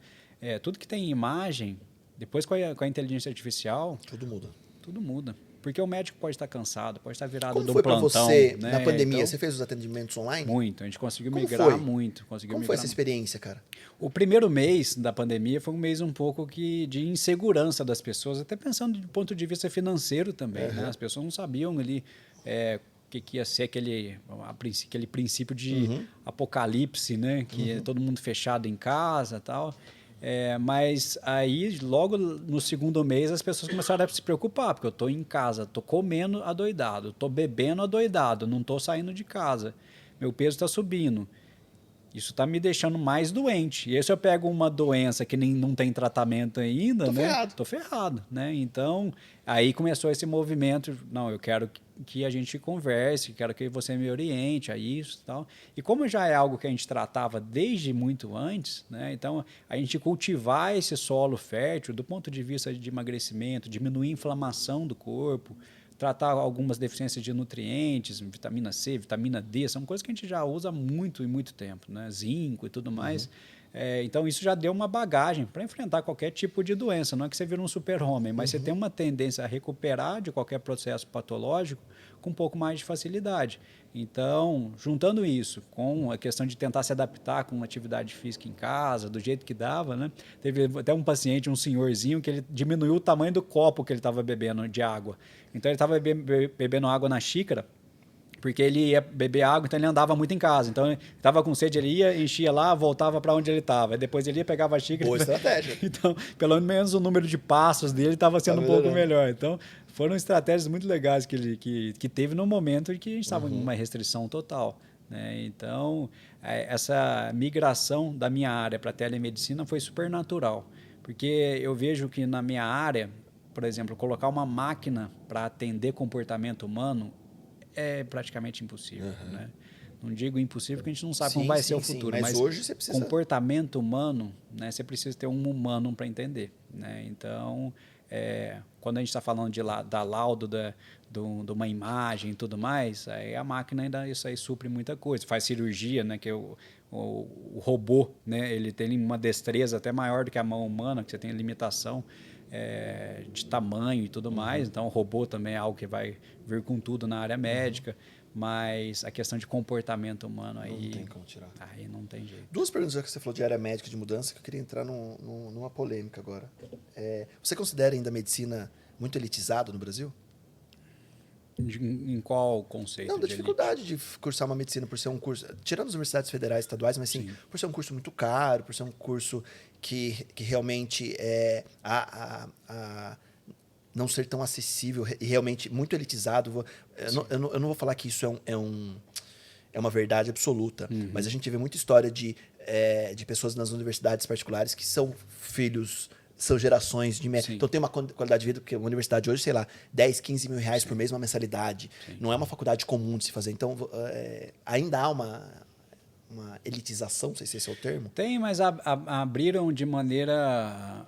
Tudo que tem imagem, depois com a inteligência artificial... Tudo muda. Porque o médico pode estar cansado, pode estar virado do plantão. Como foi para você, né? na pandemia? Então, você fez os atendimentos online? Muito. A gente conseguiu migrar muito. Como foi essa experiência, cara? O primeiro mês da pandemia foi um mês um pouco de insegurança das pessoas, até pensando do ponto de vista financeiro também. Né? As pessoas não sabiam ali que ia ser aquele princípio de apocalipse, né? Que todo mundo fechado em casa e tal. Mas aí, logo no segundo mês, as pessoas começaram a se preocupar, porque eu estou em casa, estou comendo adoidado, estou bebendo adoidado, não estou saindo de casa, meu peso está subindo. Isso está me deixando mais doente. E aí, se eu pego uma doença que não tem tratamento ainda, tô ferrado. Né? Então, aí começou esse movimento, não, eu quero que a gente converse, quero que você me oriente a isso e tal. E como já é algo que a gente tratava desde muito antes, né? Então, a gente cultivar esse solo fértil do ponto de vista de emagrecimento, diminuir a inflamação do corpo, tratar algumas deficiências de nutrientes, vitamina C, vitamina D, são coisas que a gente já usa há muito e muito tempo, né? Zinco e tudo mais. Então, isso já deu uma bagagem para enfrentar qualquer tipo de doença. Não é que você vira um super-homem, mas você tem uma tendência a recuperar de qualquer processo patológico com um pouco mais de facilidade. Então, juntando isso com a questão de tentar se adaptar com uma atividade física em casa, do jeito que dava, né? Teve até um paciente, um senhorzinho, que ele diminuiu o tamanho do copo que ele estava bebendo de água. Então, ele estava bebendo água na xícara, porque ele ia beber água, então ele andava muito em casa. Então, ele estava com sede, ele ia, enchia lá, voltava para onde ele estava. Depois ele ia, pegava a xícara... Boa estratégia. Então, pelo menos o número de passos dele estava sendo um pouco melhor. Então, foram estratégias muito legais que teve no momento em que a gente estava em uma restrição total. Né? Então, essa migração da minha área para a telemedicina foi super natural. Porque eu vejo que na minha área, por exemplo, colocar uma máquina para atender comportamento humano é praticamente impossível. Né? Não digo impossível porque a gente não sabe como vai ser o futuro, mas hoje você precisa... comportamento humano, né, você precisa ter um humano para entender. Né? Então, quando a gente está falando da laudo, de uma imagem e tudo mais, aí a máquina ainda isso aí supre muita coisa. Faz cirurgia, né, que o robô, né, ele tem uma destreza até maior do que a mão humana, que você tem limitação de tamanho e tudo mais. Então, o robô também é algo que vai vir com tudo na área médica, mas a questão de comportamento humano aí... Não tem como tirar. Aí não tem jeito. Duas perguntas que você falou de área médica, de mudança, que eu queria entrar numa polêmica agora. Você considera ainda a medicina muito elitizada no Brasil? Em qual conceito? Não, da dificuldade de cursar uma medicina por ser um curso... Tirando as universidades federais, estaduais, mas sim, por ser um curso muito caro, por ser um curso que realmente não ser tão acessível e realmente muito elitizado. Eu não vou falar que isso é uma verdade absoluta, mas a gente vê muita história de pessoas nas universidades particulares que são filhos... São gerações de... Então, tem uma qualidade de vida, porque uma universidade hoje, sei lá, 10, 15 mil reais por mês, uma mensalidade. Não é uma faculdade comum de se fazer. Então, ainda há uma elitização, não sei se esse é o termo. Tem, mas abriram de maneira...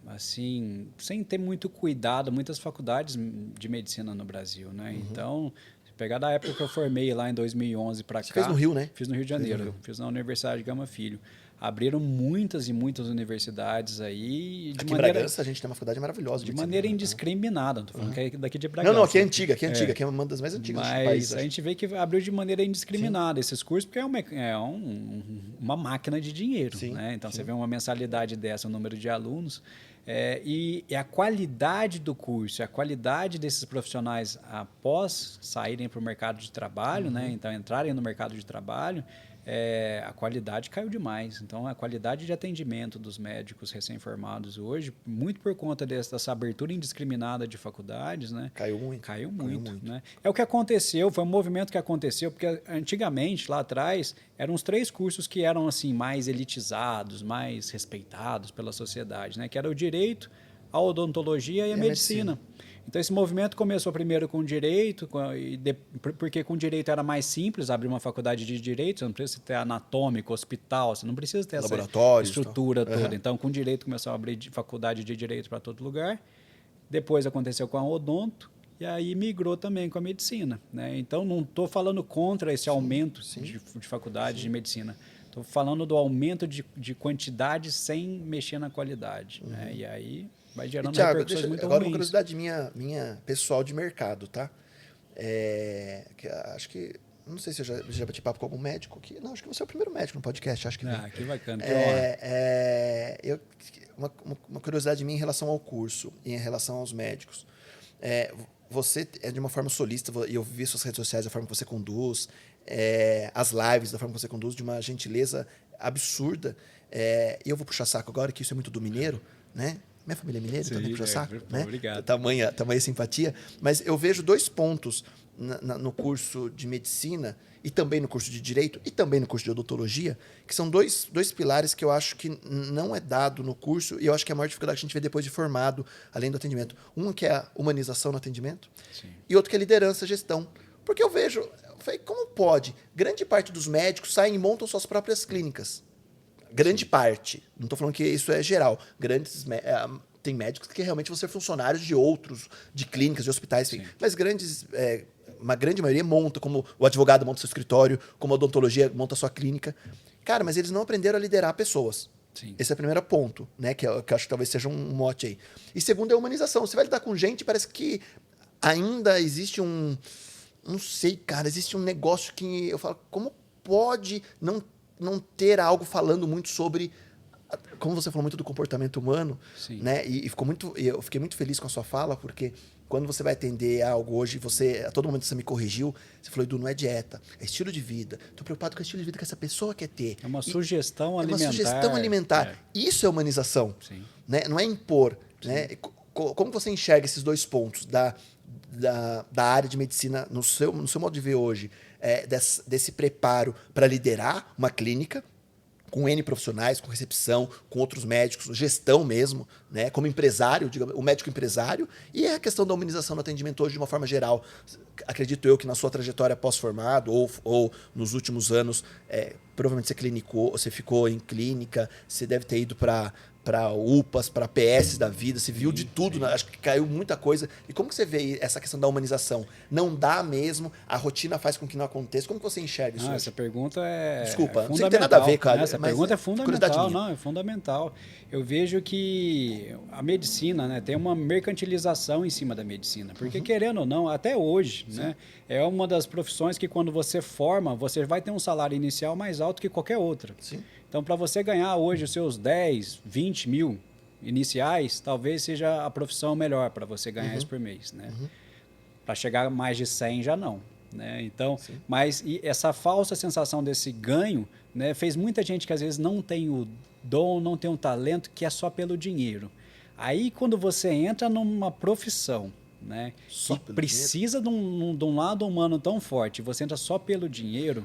assim, sem ter muito cuidado, muitas faculdades de medicina no Brasil, né? Então, se pegar da época que eu formei lá em 2011 para cá... Você fez no Rio, né? Fiz no Rio de Janeiro, fiz na Universidade Gama Filho. Abriram muitas e muitas universidades aí. Aqui em Bragança a gente tem uma faculdade maravilhosa. De maneira indiscriminada. Não estou falando que é daqui de Bragança. Não, aqui é antiga, que é uma das mais antigas do país. Mas a gente vê que abriu de maneira indiscriminada esses cursos, porque uma máquina de dinheiro. Né? Então, você vê uma mensalidade dessa, o número de alunos. E a qualidade do curso, a qualidade desses profissionais após saírem para o mercado de trabalho, né? Então entrarem no mercado de trabalho, a qualidade caiu demais. Então, a qualidade de atendimento dos médicos recém-formados hoje, muito por conta dessa abertura indiscriminada de faculdades, né? Caiu muito. Caiu muito. Né? É o que aconteceu, foi um movimento que aconteceu, porque antigamente, lá atrás, eram os 3 cursos que eram assim mais elitizados, mais respeitados pela sociedade, né? Que era o direito, a odontologia e a medicina. Então, esse movimento começou primeiro com direito, porque com direito era mais simples abrir uma faculdade de direito, você não precisa ter anatômico, hospital, você não precisa ter essa estrutura toda. Então, com direito começou a abrir faculdade de direito para todo lugar. Depois aconteceu com a odonto, e aí migrou também com a medicina. Né? Então, não estou falando contra esse aumento de faculdade de medicina. Estou falando do aumento de quantidade sem mexer na qualidade. Né? E aí vai gerando repercussões muito agora ruins. uma curiosidade minha pessoal de mercado, tá? Acho que... Não sei se eu já bati papo com algum médico aqui. Não, acho que você é o primeiro médico no podcast. Acho que que bacana. Uma curiosidade minha em relação ao curso e em relação aos médicos. Você é de uma forma solista, e eu vi suas redes sociais, a forma que você conduz, as lives, da forma que você conduz, de uma gentileza absurda. E eu vou puxar saco agora, que isso é muito do mineiro, né? Minha família é mineira, então nem puxa saco, né? Obrigado. Tamanha simpatia. Mas eu vejo 2 pontos no curso de medicina e também no curso de direito e também no curso de odontologia, que são dois pilares que eu acho que não é dado no curso e eu acho que é a maior dificuldade que a gente vê depois de formado, além do atendimento. Um que é a humanização no atendimento. Sim. E outro que é liderança, gestão. Porque eu falei, como pode? Grande parte dos médicos saem e montam suas próprias clínicas. Grande parte. Não estou falando que isso é geral. Tem médicos que realmente vão ser funcionários de outros, de clínicas, de hospitais, enfim. Mas uma grande maioria monta, como o advogado monta seu escritório, como a odontologia monta sua clínica. Cara, mas eles não aprenderam a liderar pessoas. Sim. Esse é o primeiro ponto, né? Que eu acho que talvez seja um mote aí. E segundo é a humanização. Você vai lidar com gente, parece que ainda existe não sei, cara, existe um negócio que eu falo, como pode não ter algo falando muito sobre, como você falou muito do comportamento humano, né? E eu fiquei muito feliz com a sua fala, porque quando você vai atender algo hoje, a todo momento você me corrigiu, você falou, Edu, não é dieta, é estilo de vida. Estou preocupado com o estilo de vida que essa pessoa quer ter. É uma sugestão alimentar. É uma sugestão alimentar. Isso é humanização. Né? Não é impor. Né? Como você enxerga esses 2 pontos da área de medicina no seu modo de ver hoje, desse preparo para liderar uma clínica com N profissionais, com recepção, com outros médicos, gestão mesmo, né? Como empresário, digamos, o médico empresário, e a questão da humanização no atendimento hoje de uma forma geral. Acredito eu que na sua trajetória pós-formado ou nos últimos anos, provavelmente você ficou em clínica, você deve ter ido para UPAs, para PS da vida, você viu de tudo, acho que caiu muita coisa. E como que você vê essa questão da humanização? Não dá mesmo, a rotina faz com que não aconteça. Como que você enxerga isso? Essa pergunta é Desculpa, não sei que tem nada a ver, cara. Essa pergunta é fundamental, é fundamental. Eu vejo que a medicina, né, tem uma mercantilização em cima da medicina, porque querendo ou não, até hoje, né, é uma das profissões que quando você forma, você vai ter um salário inicial mais alto que qualquer outra. Sim. Então, para você ganhar hoje os seus 10, 20 mil iniciais, talvez seja a profissão melhor para você ganhar isso por mês. Né? Para chegar a mais de 100 já não. Né? Então, mas essa falsa sensação desse ganho, né, fez muita gente que às vezes não tem o dom, não tem o talento, que é só pelo dinheiro. Aí, quando você entra numa profissão, né, que precisa de um lado humano tão forte, você entra só pelo dinheiro,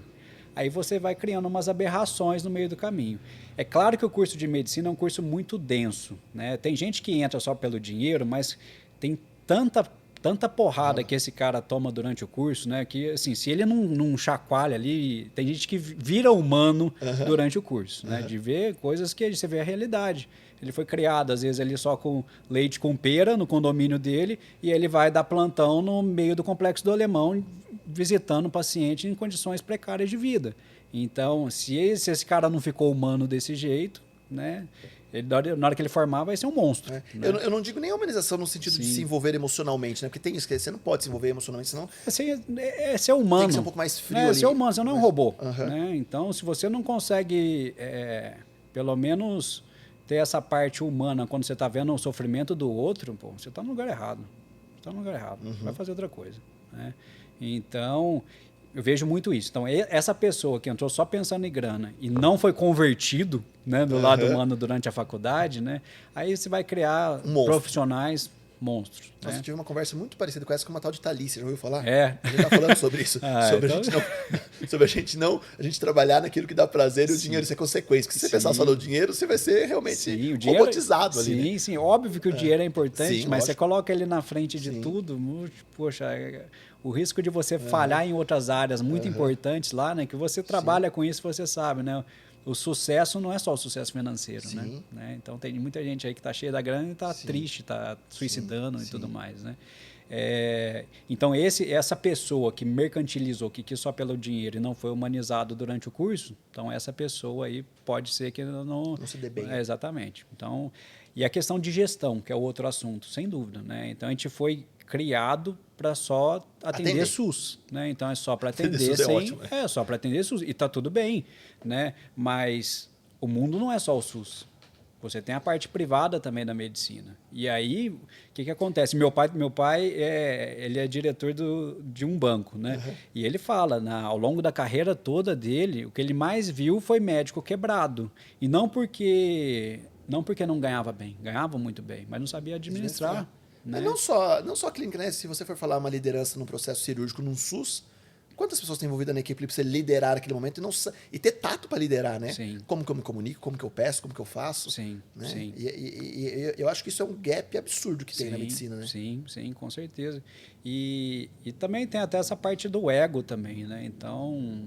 aí você vai criando umas aberrações no meio do caminho. É claro que o curso de medicina é um curso muito denso. Né? Tem gente que entra só pelo dinheiro, mas tem tanta porrada que esse cara toma durante o curso, né? Que assim, se ele não chacoalha ali, tem gente que vira humano durante o curso, né? De ver coisas que você vê a realidade. Ele foi criado, às vezes, ali só com leite com pera no condomínio dele, e ele vai dar plantão no meio do Complexo do Alemão, visitando o paciente em condições precárias de vida. Então, se esse cara não ficou humano desse jeito, né? Na hora que ele formar, vai ser um monstro. Né? Eu não digo nem humanização no sentido de se envolver emocionalmente, né? Porque tem isso, que você não pode se envolver emocionalmente, senão... É ser humano. Tem que ser um pouco mais frio ali. É ser humano, você não é um robô. Né? Então, se você não consegue, pelo menos, ter essa parte humana quando você está vendo o sofrimento do outro, pô, você está no lugar errado. Vai fazer outra coisa. Né? Então, Eu vejo muito isso. Então, essa pessoa que entrou só pensando em grana e não foi convertido, né, do lado humano durante a faculdade, né, aí você vai criar profissionais monstros. Nossa, Né? eu tive uma conversa muito parecida com essa com uma tal de Thalys, você já ouviu falar? É. A gente tá falando sobre isso. Sobre a gente trabalhar naquilo que dá prazer e o dinheiro ser consequência. Porque se você pensar só no dinheiro, você vai ser realmente robotizado ali. Sim, né? sim. Óbvio que o dinheiro é importante, Sim, mas lógico. você coloca ele na frente de tudo, poxa, o risco de você falhar em outras áreas muito importantes lá, né? Que você trabalha com isso, você sabe, né? O sucesso não é só o sucesso financeiro, né? Então tem muita gente aí que está cheia da grana e está triste, está suicidando e tudo mais, né? Então essa pessoa que mercantilizou, que quis só pelo dinheiro e não foi humanizado durante o curso, então essa pessoa aí pode ser que não se dê bem. Exatamente. Então, e a questão de gestão, que é outro assunto, sem dúvida, né? Então a gente foi criado para só atender SUS, né? Então é só para atender só para atender SUS e tá tudo bem, né? Mas o mundo não é só o SUS. Você tem a parte privada também da medicina. E aí, o que acontece? Meu pai ele é diretor de um banco, né? E ele fala, ao longo da carreira toda dele, o que ele mais viu foi médico quebrado. E não porque não ganhava bem, ganhava muito bem, mas não sabia administrar. Né? Não só a clínica, né? Se você for falar uma liderança num processo cirúrgico num SUS, quantas pessoas estão envolvidas na equipe para você liderar aquele momento e ter tato para liderar, né? Sim. Como que eu me comunico, como que eu peço, como que eu faço. Sim, né? sim. E eu acho que isso é um gap absurdo que tem na medicina, né? Sim, com certeza. E também tem até essa parte do ego também, né? Então,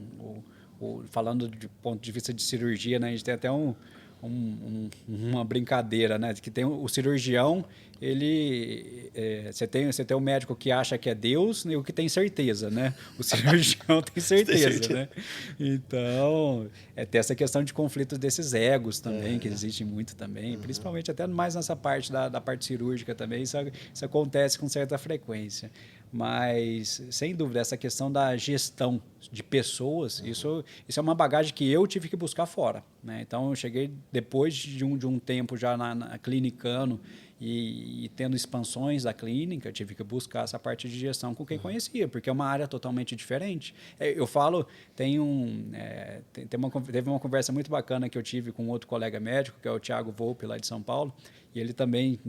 falando de ponto de vista de cirurgia, né? A gente tem até uma brincadeira, né? Que tem o cirurgião, você tem o médico que acha que é Deus e o que tem certeza, né? O cirurgião tem certeza, né? Então, tem essa questão de conflitos desses egos também, que existe muito também, principalmente até mais nessa parte da parte cirúrgica também, isso acontece com certa frequência. Mas, sem dúvida, essa questão da gestão de pessoas, isso é uma bagagem que eu tive que buscar fora. Né? Então, eu cheguei depois de um tempo já na clinicando e tendo expansões da clínica, eu tive que buscar essa parte de gestão com quem conhecia, porque é uma área totalmente diferente. Eu falo, teve uma conversa muito bacana que eu tive com outro colega médico, que é o Thiago Volpe, lá de São Paulo, e ele também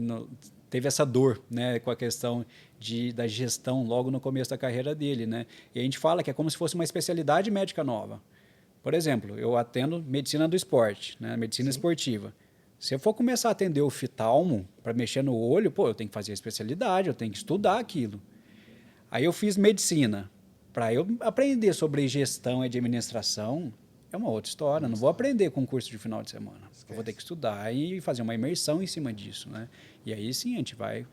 teve essa dor, né, com a questão da gestão logo no começo da carreira dele, né? E a gente fala que é como se fosse uma especialidade médica nova. Por exemplo, eu atendo medicina do esporte, né, medicina esportiva. Se eu for começar a atender o oftalmo para mexer no olho, eu tenho que fazer a especialidade, eu tenho que estudar aquilo. Aí eu fiz medicina. Para eu aprender sobre gestão e administração, é uma outra história. Não vou aprender com curso de final de semana. Eu vou ter que estudar e fazer uma imersão em cima disso, né? E aí sim a gente vai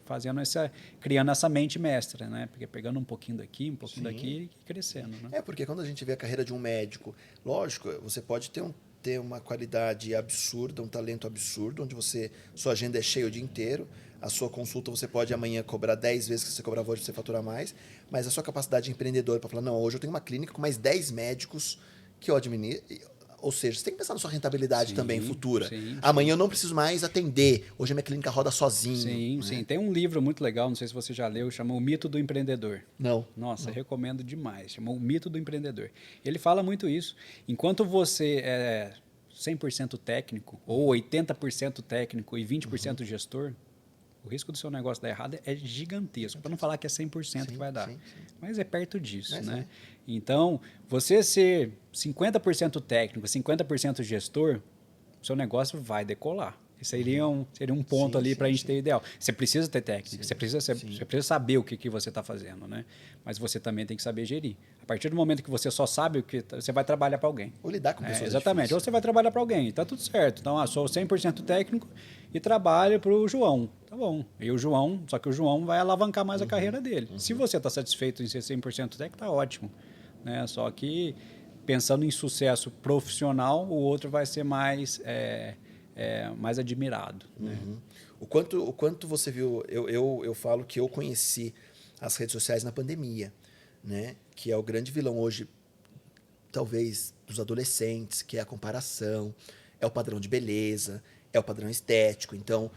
criando essa mente mestra, né? Porque pegando um pouquinho daqui, um pouquinho daqui e crescendo, né? Porque quando a gente vê a carreira de um médico, lógico, você pode ter uma qualidade absurda, um talento absurdo, onde sua agenda é cheia o dia inteiro, a sua consulta você pode amanhã cobrar 10 vezes que você cobrava hoje, você faturar mais, mas a sua capacidade de empreendedor para falar, não, hoje eu tenho uma clínica com mais 10 médicos que eu administro. Ou seja, você tem que pensar na sua rentabilidade também futura. Amanhã eu não preciso mais atender. Hoje a minha clínica roda sozinho. Sim. Tem um livro muito legal, não sei se você já leu, chama O Mito do Empreendedor. Não. Nossa, recomendo demais. Chama O Mito do Empreendedor. Ele fala muito isso. Enquanto você é 100% técnico, ou 80% técnico e 20% gestor, o risco do seu negócio dar errado é gigantesco. Para não falar que é 100% que vai dar. Mas é perto disso, né? Então, você ser 50% técnico, 50% gestor, o seu negócio vai decolar. Esse seria um ponto ali para a gente ter ideal. Você precisa ter técnica, você precisa saber o que você está fazendo, né? Mas você também tem que saber gerir. A partir do momento que você só sabe o que você vai trabalhar para alguém. Ou lidar com pessoas. Exatamente. Ou você vai trabalhar para alguém, está tudo certo. Então, sou 100% técnico e trabalho para o João. Tá bom. Só que o João vai alavancar mais a carreira dele. Se você está satisfeito em ser 100% técnico, tá ótimo. Né? Só que, pensando em sucesso profissional, o outro vai ser mais admirado. Né? O quanto você viu... Eu falo que eu conheci as redes sociais na pandemia, né? Que é o grande vilão hoje, talvez, dos adolescentes, que é a comparação, é o padrão de beleza, é o padrão estético. Então,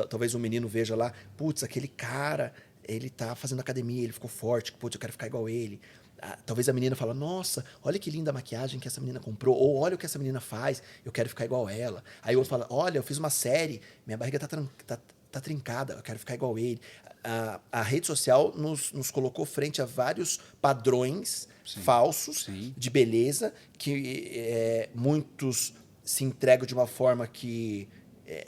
talvez um menino veja lá, putz, aquele cara ele tá fazendo academia, ele ficou forte, pô, eu quero ficar igual ele. Talvez a menina fala, nossa, olha que linda a maquiagem que essa menina comprou, ou olha o que essa menina faz, eu quero ficar igual ela. Aí o outro fala, olha, eu fiz uma série, minha barriga tá trincada, eu quero ficar igual ele. A rede social nos colocou frente a vários padrões falsos de beleza, que muitos se entregam de uma forma que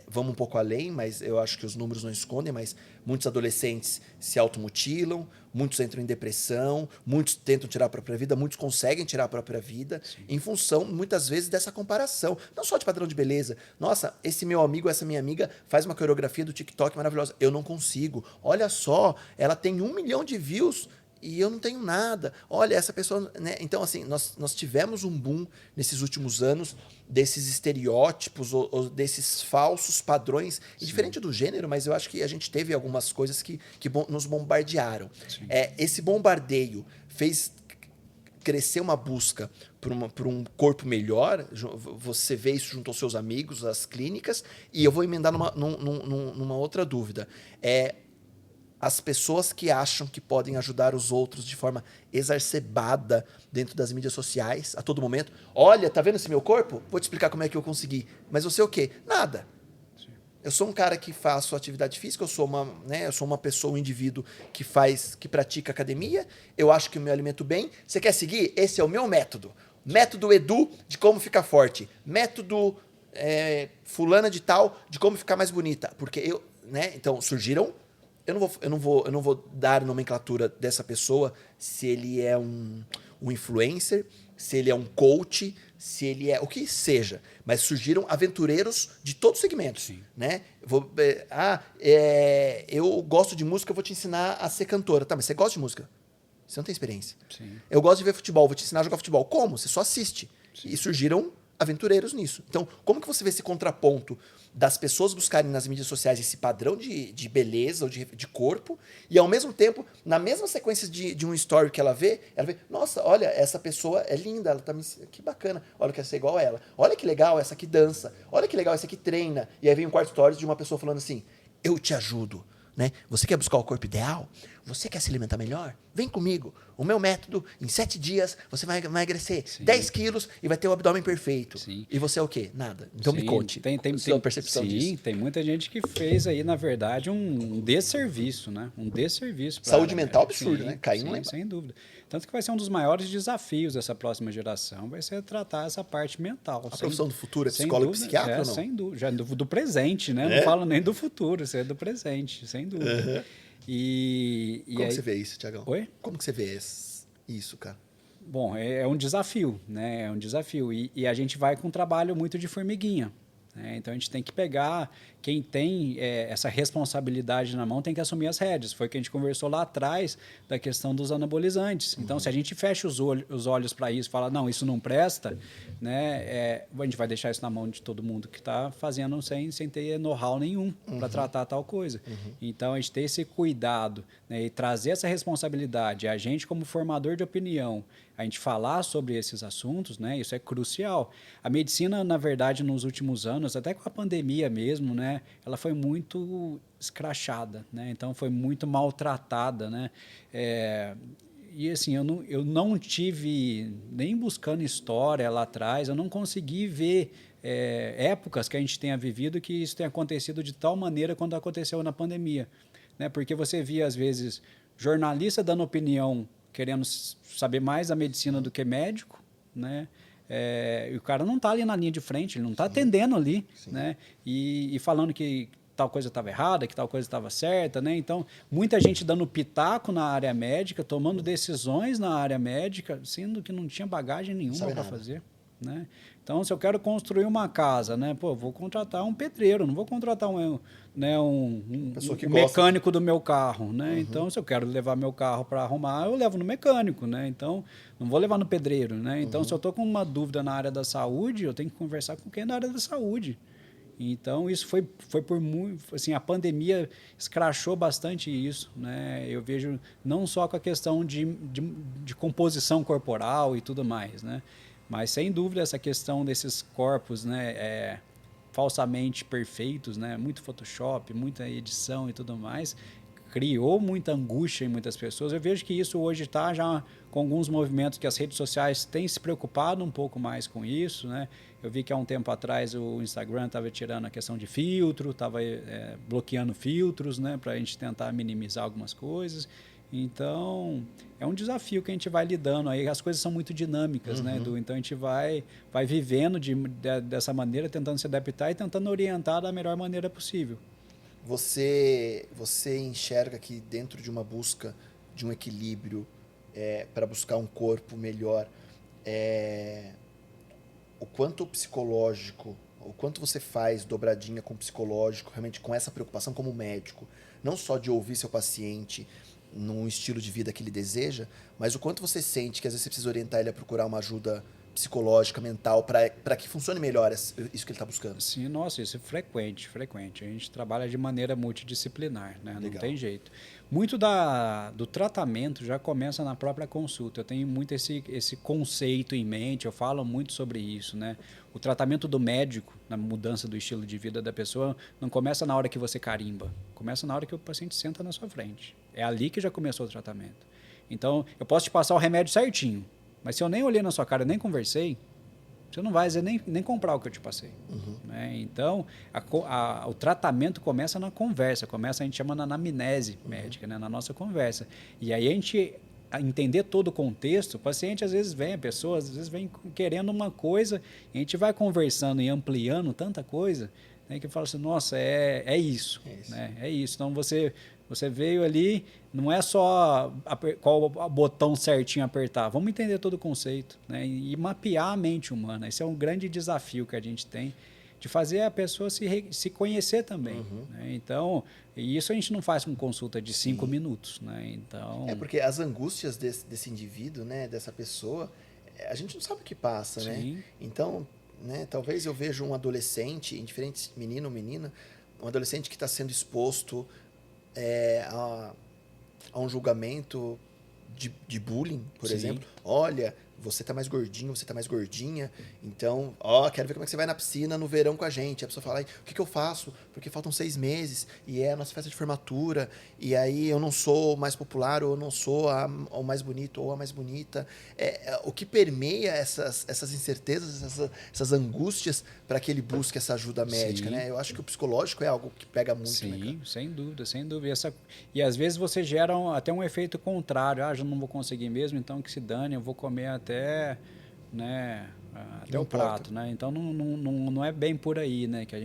vamos um pouco além, mas eu acho que os números não escondem, mas muitos adolescentes se automutilam, muitos entram em depressão, muitos tentam tirar a própria vida, muitos conseguem tirar a própria vida em função, muitas vezes, dessa comparação. Não só de padrão de beleza. Nossa, esse meu amigo, essa minha amiga faz uma coreografia do TikTok maravilhosa. Eu não consigo. Olha só, ela tem 1 milhão de views e eu não tenho nada. Olha, essa pessoa... Né? Então, assim, nós tivemos um boom nesses últimos anos desses estereótipos ou desses falsos padrões. E diferente do gênero, mas eu acho que a gente teve algumas coisas que nos bombardearam. Esse bombardeio fez crescer uma busca por um corpo melhor. Você vê isso junto aos seus amigos, às clínicas. E eu vou emendar numa outra dúvida. As pessoas que acham que podem ajudar os outros de forma exacerbada dentro das mídias sociais, a todo momento. Olha, tá vendo esse meu corpo? Vou te explicar como é que eu consegui. Mas você o quê? Nada. Sim. Eu sou um cara que faço atividade física, eu sou uma pessoa, um indivíduo que pratica academia, eu acho que eu me alimento bem. Você quer seguir? Esse é o meu método. Método Edu de como ficar forte. Método fulana de tal de como ficar mais bonita. Porque então surgiram... Eu não vou dar nomenclatura dessa pessoa, se ele é um influencer, se ele é um coach, se ele é o que seja. Mas surgiram aventureiros de todos os segmentos. Né? Eu gosto de música, eu vou te ensinar a ser cantora. Tá, mas você gosta de música? Você não tem experiência. Sim. Eu gosto de ver futebol, vou te ensinar a jogar futebol. Como? Você só assiste. Sim. E surgiram aventureiros nisso. Então, como que você vê esse contraponto das pessoas buscarem nas mídias sociais esse padrão de beleza ou de corpo e, ao mesmo tempo, na mesma sequência de um story que ela vê, nossa, olha, essa pessoa é linda, ela que bacana, olha, eu quero ser igual a ela. Olha que legal, essa aqui dança. Olha que legal, essa aqui treina. E aí vem um quarto stories de uma pessoa falando assim, eu te ajudo. Né? Você quer buscar o corpo ideal? Você quer se alimentar melhor? Vem comigo. O meu método, em 7 dias, você vai emagrecer 10 quilos e vai ter o abdômen perfeito. Sim. E você é o quê? Nada. Então me conte. Tem percepção disso. Sim, tem muita gente que fez aí, na verdade, um desserviço, né? Um desserviço. Saúde mental absurdo, né? Caiu lá. Sem dúvida. Tanto que vai ser um dos maiores desafios dessa próxima geração, vai ser tratar essa parte mental. A profissão do futuro é psicólogo e psiquiatra ou não? Sem dúvida. Já do presente, né? Não falo nem do futuro, isso é do presente, sem dúvida. Uhum. Como você vê isso, Tiagão? Oi? Como que você vê isso, cara? Bom, é um desafio, né? É um desafio. E a gente vai com um trabalho muito de formiguinha. Né? Então, a gente tem que pegar... Quem tem essa responsabilidade na mão tem que assumir as rédeas. Foi o que a gente conversou lá atrás da questão dos anabolizantes. Então, se a gente fecha os olhos para isso e fala, não, isso não presta, né? A gente vai deixar isso na mão de todo mundo que está fazendo sem ter know-how nenhum para tratar tal coisa. Então, a gente ter esse cuidado, né? E trazer essa responsabilidade, a gente como formador de opinião, a gente falar sobre esses assuntos, né? Isso é crucial. A medicina, na verdade, nos últimos anos, até com a pandemia mesmo, né? Ela foi muito escrachada, né? Então foi muito maltratada, né? E assim, eu não tive, nem buscando história lá atrás, eu não consegui ver épocas que a gente tenha vivido que isso tenha acontecido de tal maneira quando aconteceu na pandemia, né? Porque você via, às vezes, jornalista dando opinião, querendo saber mais da medicina do que médico, né? E o cara não está ali na linha de frente, ele não está atendendo ali, né? E falando que tal coisa estava errada, que tal coisa estava certa, né? Então, muita gente dando pitaco na área médica, tomando decisões na área médica, sendo que não tinha bagagem nenhuma para fazer, né? Então, se eu quero construir uma casa, né? Pô, vou contratar um pedreiro, não vou contratar um mecânico do meu carro, né? Então, se eu quero levar meu carro para arrumar, eu levo no mecânico, né? Então, não vou levar no pedreiro, né? Então, se eu estou com uma dúvida na área da saúde, eu tenho que conversar com quem é da área da saúde. Então, isso foi por muito... Assim, a pandemia escrachou bastante isso, né? Eu vejo não só com a questão de composição corporal e tudo mais, né? Mas, sem dúvida, essa questão desses corpos, né, falsamente perfeitos, né, muito Photoshop, muita edição e tudo mais, criou muita angústia em muitas pessoas. Eu vejo que isso hoje está já com alguns movimentos que as redes sociais têm se preocupado um pouco mais com isso, né? Eu vi que há um tempo atrás o Instagram estava tirando a questão de filtro, estava bloqueando filtros, né, para a gente tentar minimizar algumas coisas. Então, é um desafio que a gente vai lidando. Aí as coisas são muito dinâmicas, né, Edu? Então, a gente vai vivendo dessa maneira, tentando se adaptar e tentando orientar da melhor maneira possível. Você enxerga que dentro de uma busca de um equilíbrio para buscar um corpo melhor, o quanto o psicológico, o quanto você faz dobradinha com o psicológico, realmente com essa preocupação como médico, não só de ouvir seu paciente num estilo de vida que ele deseja, mas o quanto você sente que às vezes você precisa orientar ele a procurar uma ajuda psicológica, mental, para que funcione melhor isso que ele está buscando. Sim, nossa, isso é frequente. A gente trabalha de maneira multidisciplinar, né? Não tem jeito. Muito do tratamento já começa na própria consulta. Eu tenho muito esse conceito em mente, eu falo muito sobre isso, né? O tratamento do médico, na mudança do estilo de vida da pessoa, não começa na hora que você carimba, começa na hora que o paciente senta na sua frente. É ali que já começou o tratamento. Então, eu posso te passar o remédio certinho, mas se eu nem olhei na sua cara, nem conversei, você não vai nem comprar o que eu te passei. Né? Então, o tratamento começa na conversa, a gente chama na anamnese médica, né? Na nossa conversa. E aí a gente entender todo o contexto, o paciente às vezes vem, a pessoa às vezes vem querendo uma coisa, e a gente vai conversando e ampliando tanta coisa, né, que fala assim, nossa, é isso. Né? É isso. Então, você veio ali, não é só qual o botão certinho apertar, vamos entender todo o conceito, né? E mapear a mente humana. Esse é um grande desafio que a gente tem, de fazer a pessoa se conhecer também. Né? Então, e isso a gente não faz com consulta de 5 minutos. Né? Então, porque as angústias desse indivíduo, né, dessa pessoa, a gente não sabe o que passa, né? Então, né, talvez eu veja um adolescente, indiferente menino ou menina, um adolescente que está sendo exposto a um julgamento de bullying, por exemplo. Olha, você tá mais gordinho, você tá mais gordinha, então, quero ver como é que você vai na piscina no verão com a gente. A pessoa fala, o que eu faço? Porque faltam 6 meses, e é a nossa festa de formatura, e aí eu não sou o mais popular, ou eu não sou o mais bonito, ou a mais bonita. O que permeia essas incertezas, essas angústias, para que ele busque essa ajuda médica, né? Eu acho que o psicológico é algo que pega muito. Sim, sem dúvida. E às vezes você gera até um efeito contrário. Já não vou conseguir mesmo, então que se dane, eu vou comer até o prato, né? Então não é bem por aí, né, que a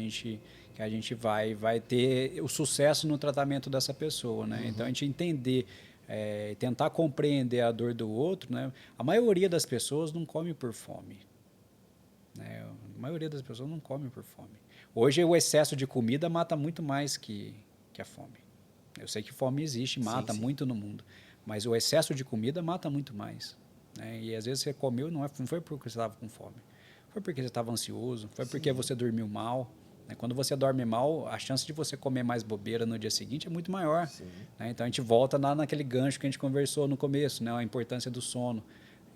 gente vai ter o sucesso no tratamento dessa pessoa, né? Então a gente entender, tentar compreender a dor do outro, né? A maioria das pessoas não come por fome, né? A maioria das pessoas não come por fome. Hoje o excesso de comida mata muito mais que a fome. Eu sei que fome existe, mata muito no mundo, mas o excesso de comida mata muito mais. Né? E às vezes você comeu, não foi porque você estava com fome, foi porque você estava ansioso, foi porque você dormiu mal. Né? Quando você dorme mal, a chance de você comer mais bobeira no dia seguinte é muito maior. Né? Então a gente volta lá naquele gancho que a gente conversou no começo, né? A importância do sono.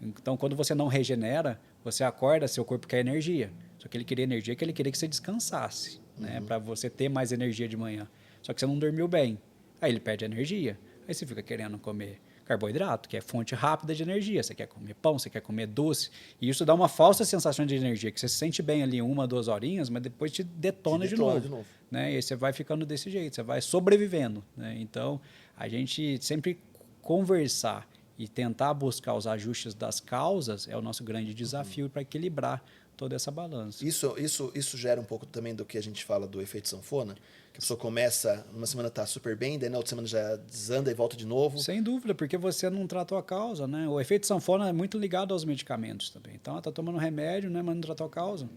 Então quando você não regenera, você acorda, seu corpo quer energia. Só que ele queria energia, que ele queria que você descansasse, né? Para você ter mais energia de manhã. Só que você não dormiu bem. Aí ele perde energia. Aí você fica querendo comer carboidrato, que é fonte rápida de energia. Você quer comer pão, você quer comer doce. E isso dá uma falsa sensação de energia, que você se sente bem ali 1, 2 horinhas, mas depois te detona de novo. Né? E aí você vai ficando desse jeito, você vai sobrevivendo. Né? Então, a gente sempre conversar e tentar buscar os ajustes das causas é o nosso grande desafio para equilibrar toda essa balança. Isso gera um pouco também do que a gente fala do efeito sanfona? Que a pessoa começa, numa semana tá super bem, daí na outra semana já desanda e volta de novo. Sem dúvida, porque você não tratou a causa, né? O efeito sanfona é muito ligado aos medicamentos também. Então, ela está tomando remédio, né, mas não tratou a causa.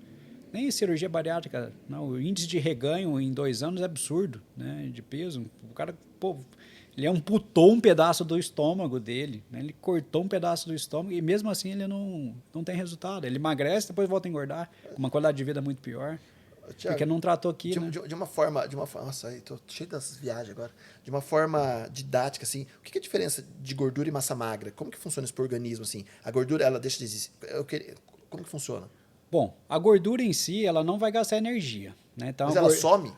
Nem cirurgia bariátrica, não. O índice de reganho em 2 anos é absurdo, né, de peso. O cara, ele amputou um pedaço do estômago dele, né? Ele cortou um pedaço do estômago e mesmo assim ele não tem resultado. Ele emagrece, depois volta a engordar, com uma qualidade de vida muito pior. Thiago, porque não tratou aqui, né? De uma forma, nossa, tô cheio das viagens agora. De uma forma didática, assim, o que é a diferença de gordura e massa magra? Como que funciona isso pro organismo, assim? A gordura, ela deixa de existir? Como que funciona? Bom, a gordura em si, ela não vai gastar energia, né? Então, mas ela some?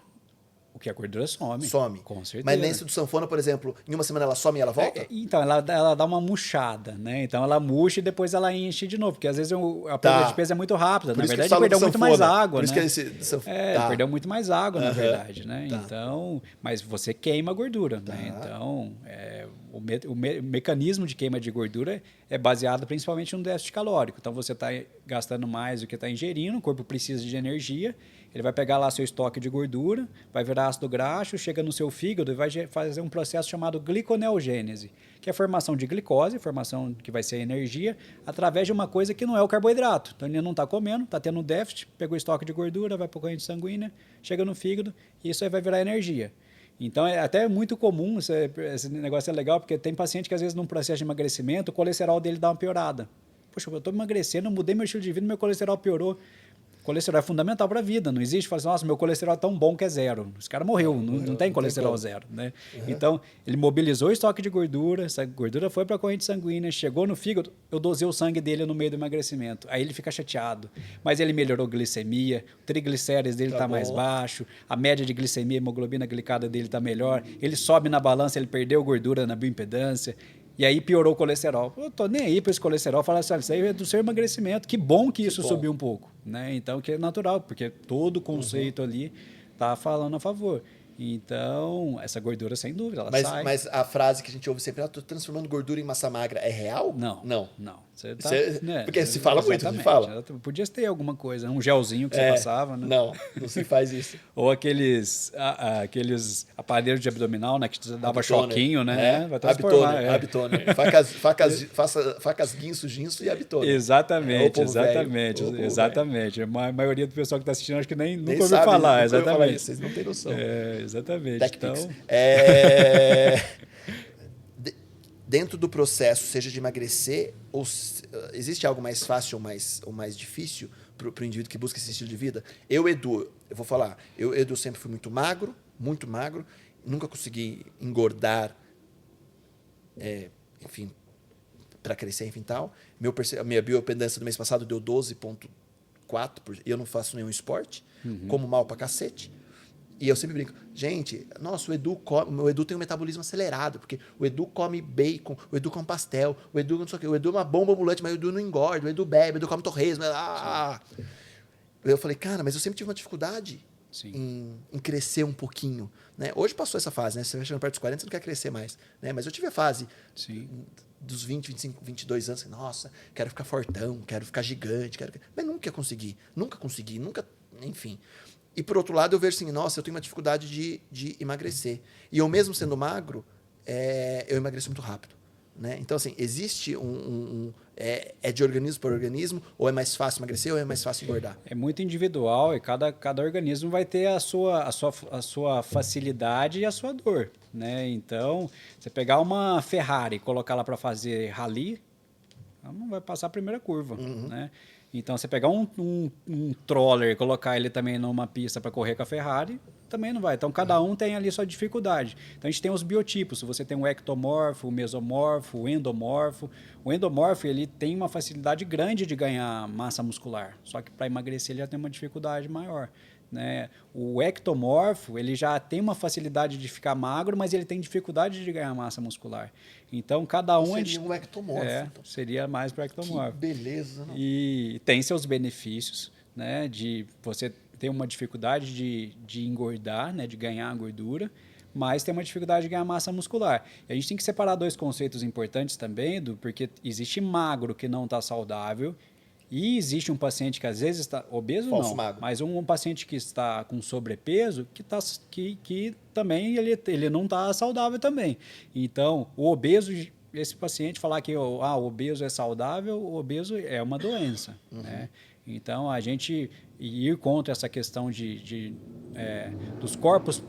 O que a gordura some. Some. Com certeza. Mas nesse do sanfona, por exemplo, em uma semana ela some e ela volta? Então, ela dá uma murchada, né? Então, ela murcha e depois ela enche de novo. Porque às vezes a perda de peso é muito rápida. Por Na isso que verdade, fala ele perdeu do muito mais sanfona. água, Por isso né? que esse Ele perdeu muito mais água, na verdade, né? Tá. Então, mas você queima a gordura, né? Então, o mecanismo de queima de gordura é baseado principalmente no déficit calórico. Então, você está gastando mais do que está ingerindo, o corpo precisa de energia, ele vai pegar lá seu estoque de gordura, vai virar ácido graxo, chega no seu fígado e vai fazer um processo chamado gliconeogênese, que é a formação de glicose, formação que vai ser energia, através de uma coisa que não é o carboidrato. Então, ele não está comendo, está tendo déficit, pegou estoque de gordura, vai para a corrente sanguínea, chega no fígado e isso aí vai virar energia. Então, é até muito comum, esse negócio é legal, porque tem paciente que às vezes num processo de emagrecimento, o colesterol dele dá uma piorada. Poxa, eu estou emagrecendo, eu mudei meu estilo de vida, meu colesterol piorou. O colesterol é fundamental para a vida, não existe, fala assim, nossa, meu colesterol é tão bom que é zero. Esse cara morreu, não tem colesterol zero, né? Então, ele mobilizou o estoque de gordura, essa gordura foi para a corrente sanguínea, chegou no fígado, eu dosei o sangue dele no meio do emagrecimento. Aí ele fica chateado, mas ele melhorou a glicemia, o triglicérides dele está mais baixo, a média de glicemia, hemoglobina glicada dele está melhor, ele sobe na balança, ele perdeu gordura na bioimpedância. E aí piorou o colesterol. Eu tô nem aí para esse colesterol. Fala assim, isso aí é do seu emagrecimento. Que bom que isso subiu um pouco. Né? Então, que é natural, porque todo o conceito ali está falando a favor. Então, essa gordura, sem dúvida, ela sai. Mas a frase que a gente ouve sempre, estou transformando gordura em massa magra, é real? Não. Não. Você tá, porque se fala muito, não se fala? Podia ter alguma coisa, um gelzinho que você passava, né? Não se faz isso. Ou aqueles aparelhos de abdominal, né? Que te dava choquinho, né? Vai abtoner. Facas guinso e abtoner. Exatamente. A maioria do pessoal que está assistindo acho que nem nunca ouviu falar. Exatamente. Vocês não têm noção. Exatamente. Então... Dentro do processo, seja de emagrecer, ou existe algo mais fácil ou mais difícil para o indivíduo que busca esse estilo de vida? Edu, eu vou falar, Edu sempre fui muito magro, nunca consegui engordar, enfim, para crescer, enfim, tal. A minha bioimpedância do mês passado deu 12,4, e eu não faço nenhum esporte, como mal pra cacete. E eu sempre brinco, gente, nossa, o Edu tem um metabolismo acelerado, porque o Edu come bacon, o Edu come pastel, o Edu não sei o quê, o Edu é uma bomba ambulante, mas o Edu não engorda, o Edu bebe, o Edu come torresmo. Eu falei, cara, mas eu sempre tive uma dificuldade em crescer um pouquinho. Né? Hoje passou essa fase, né? Você vai chegando perto dos 40, você não quer crescer mais. Né? Mas eu tive a fase dos 20, 25, 22 anos, nossa, quero ficar fortão, quero ficar gigante, mas nunca consegui, enfim... E, por outro lado, eu vejo assim, nossa, eu tenho uma dificuldade de emagrecer. E eu mesmo sendo magro, eu emagreço muito rápido. Né? Então, assim, existe é de organismo para organismo, ou é mais fácil emagrecer, ou é mais fácil engordar? É muito individual e cada organismo vai ter a sua facilidade e a sua dor. Né? Então, você pegar uma Ferrari e colocar ela para fazer rally, ela não vai passar a primeira curva. Né? Então, você pegar um troller e colocar ele também numa pista para correr com a Ferrari, também não vai. Então, cada um tem ali sua dificuldade. Então, a gente tem os biotipos. Você tem o ectomorfo, o mesomorfo, o endomorfo. O endomorfo, ele tem uma facilidade grande de ganhar massa muscular. Só que para emagrecer, ele já tem uma dificuldade maior. Né? O ectomorfo, ele já tem uma facilidade de ficar magro, mas ele tem dificuldade de ganhar massa muscular. Então, cada um... Seria um ectomorfo. Então. Seria mais para ectomorfo. Que beleza. Não? E tem seus benefícios, né? De você ter uma dificuldade de engordar, né? De ganhar gordura, mas tem uma dificuldade de ganhar massa muscular. E a gente tem que separar dois conceitos importantes também, porque existe magro que não está saudável. E existe um paciente que às vezes está obeso, falso não, magro. Mas um paciente que está com sobrepeso, que também ele não está saudável também. Então, o obeso, esse paciente falar que o obeso é saudável, o obeso é uma doença. Né? Então, a gente ir contra essa questão dos corpos,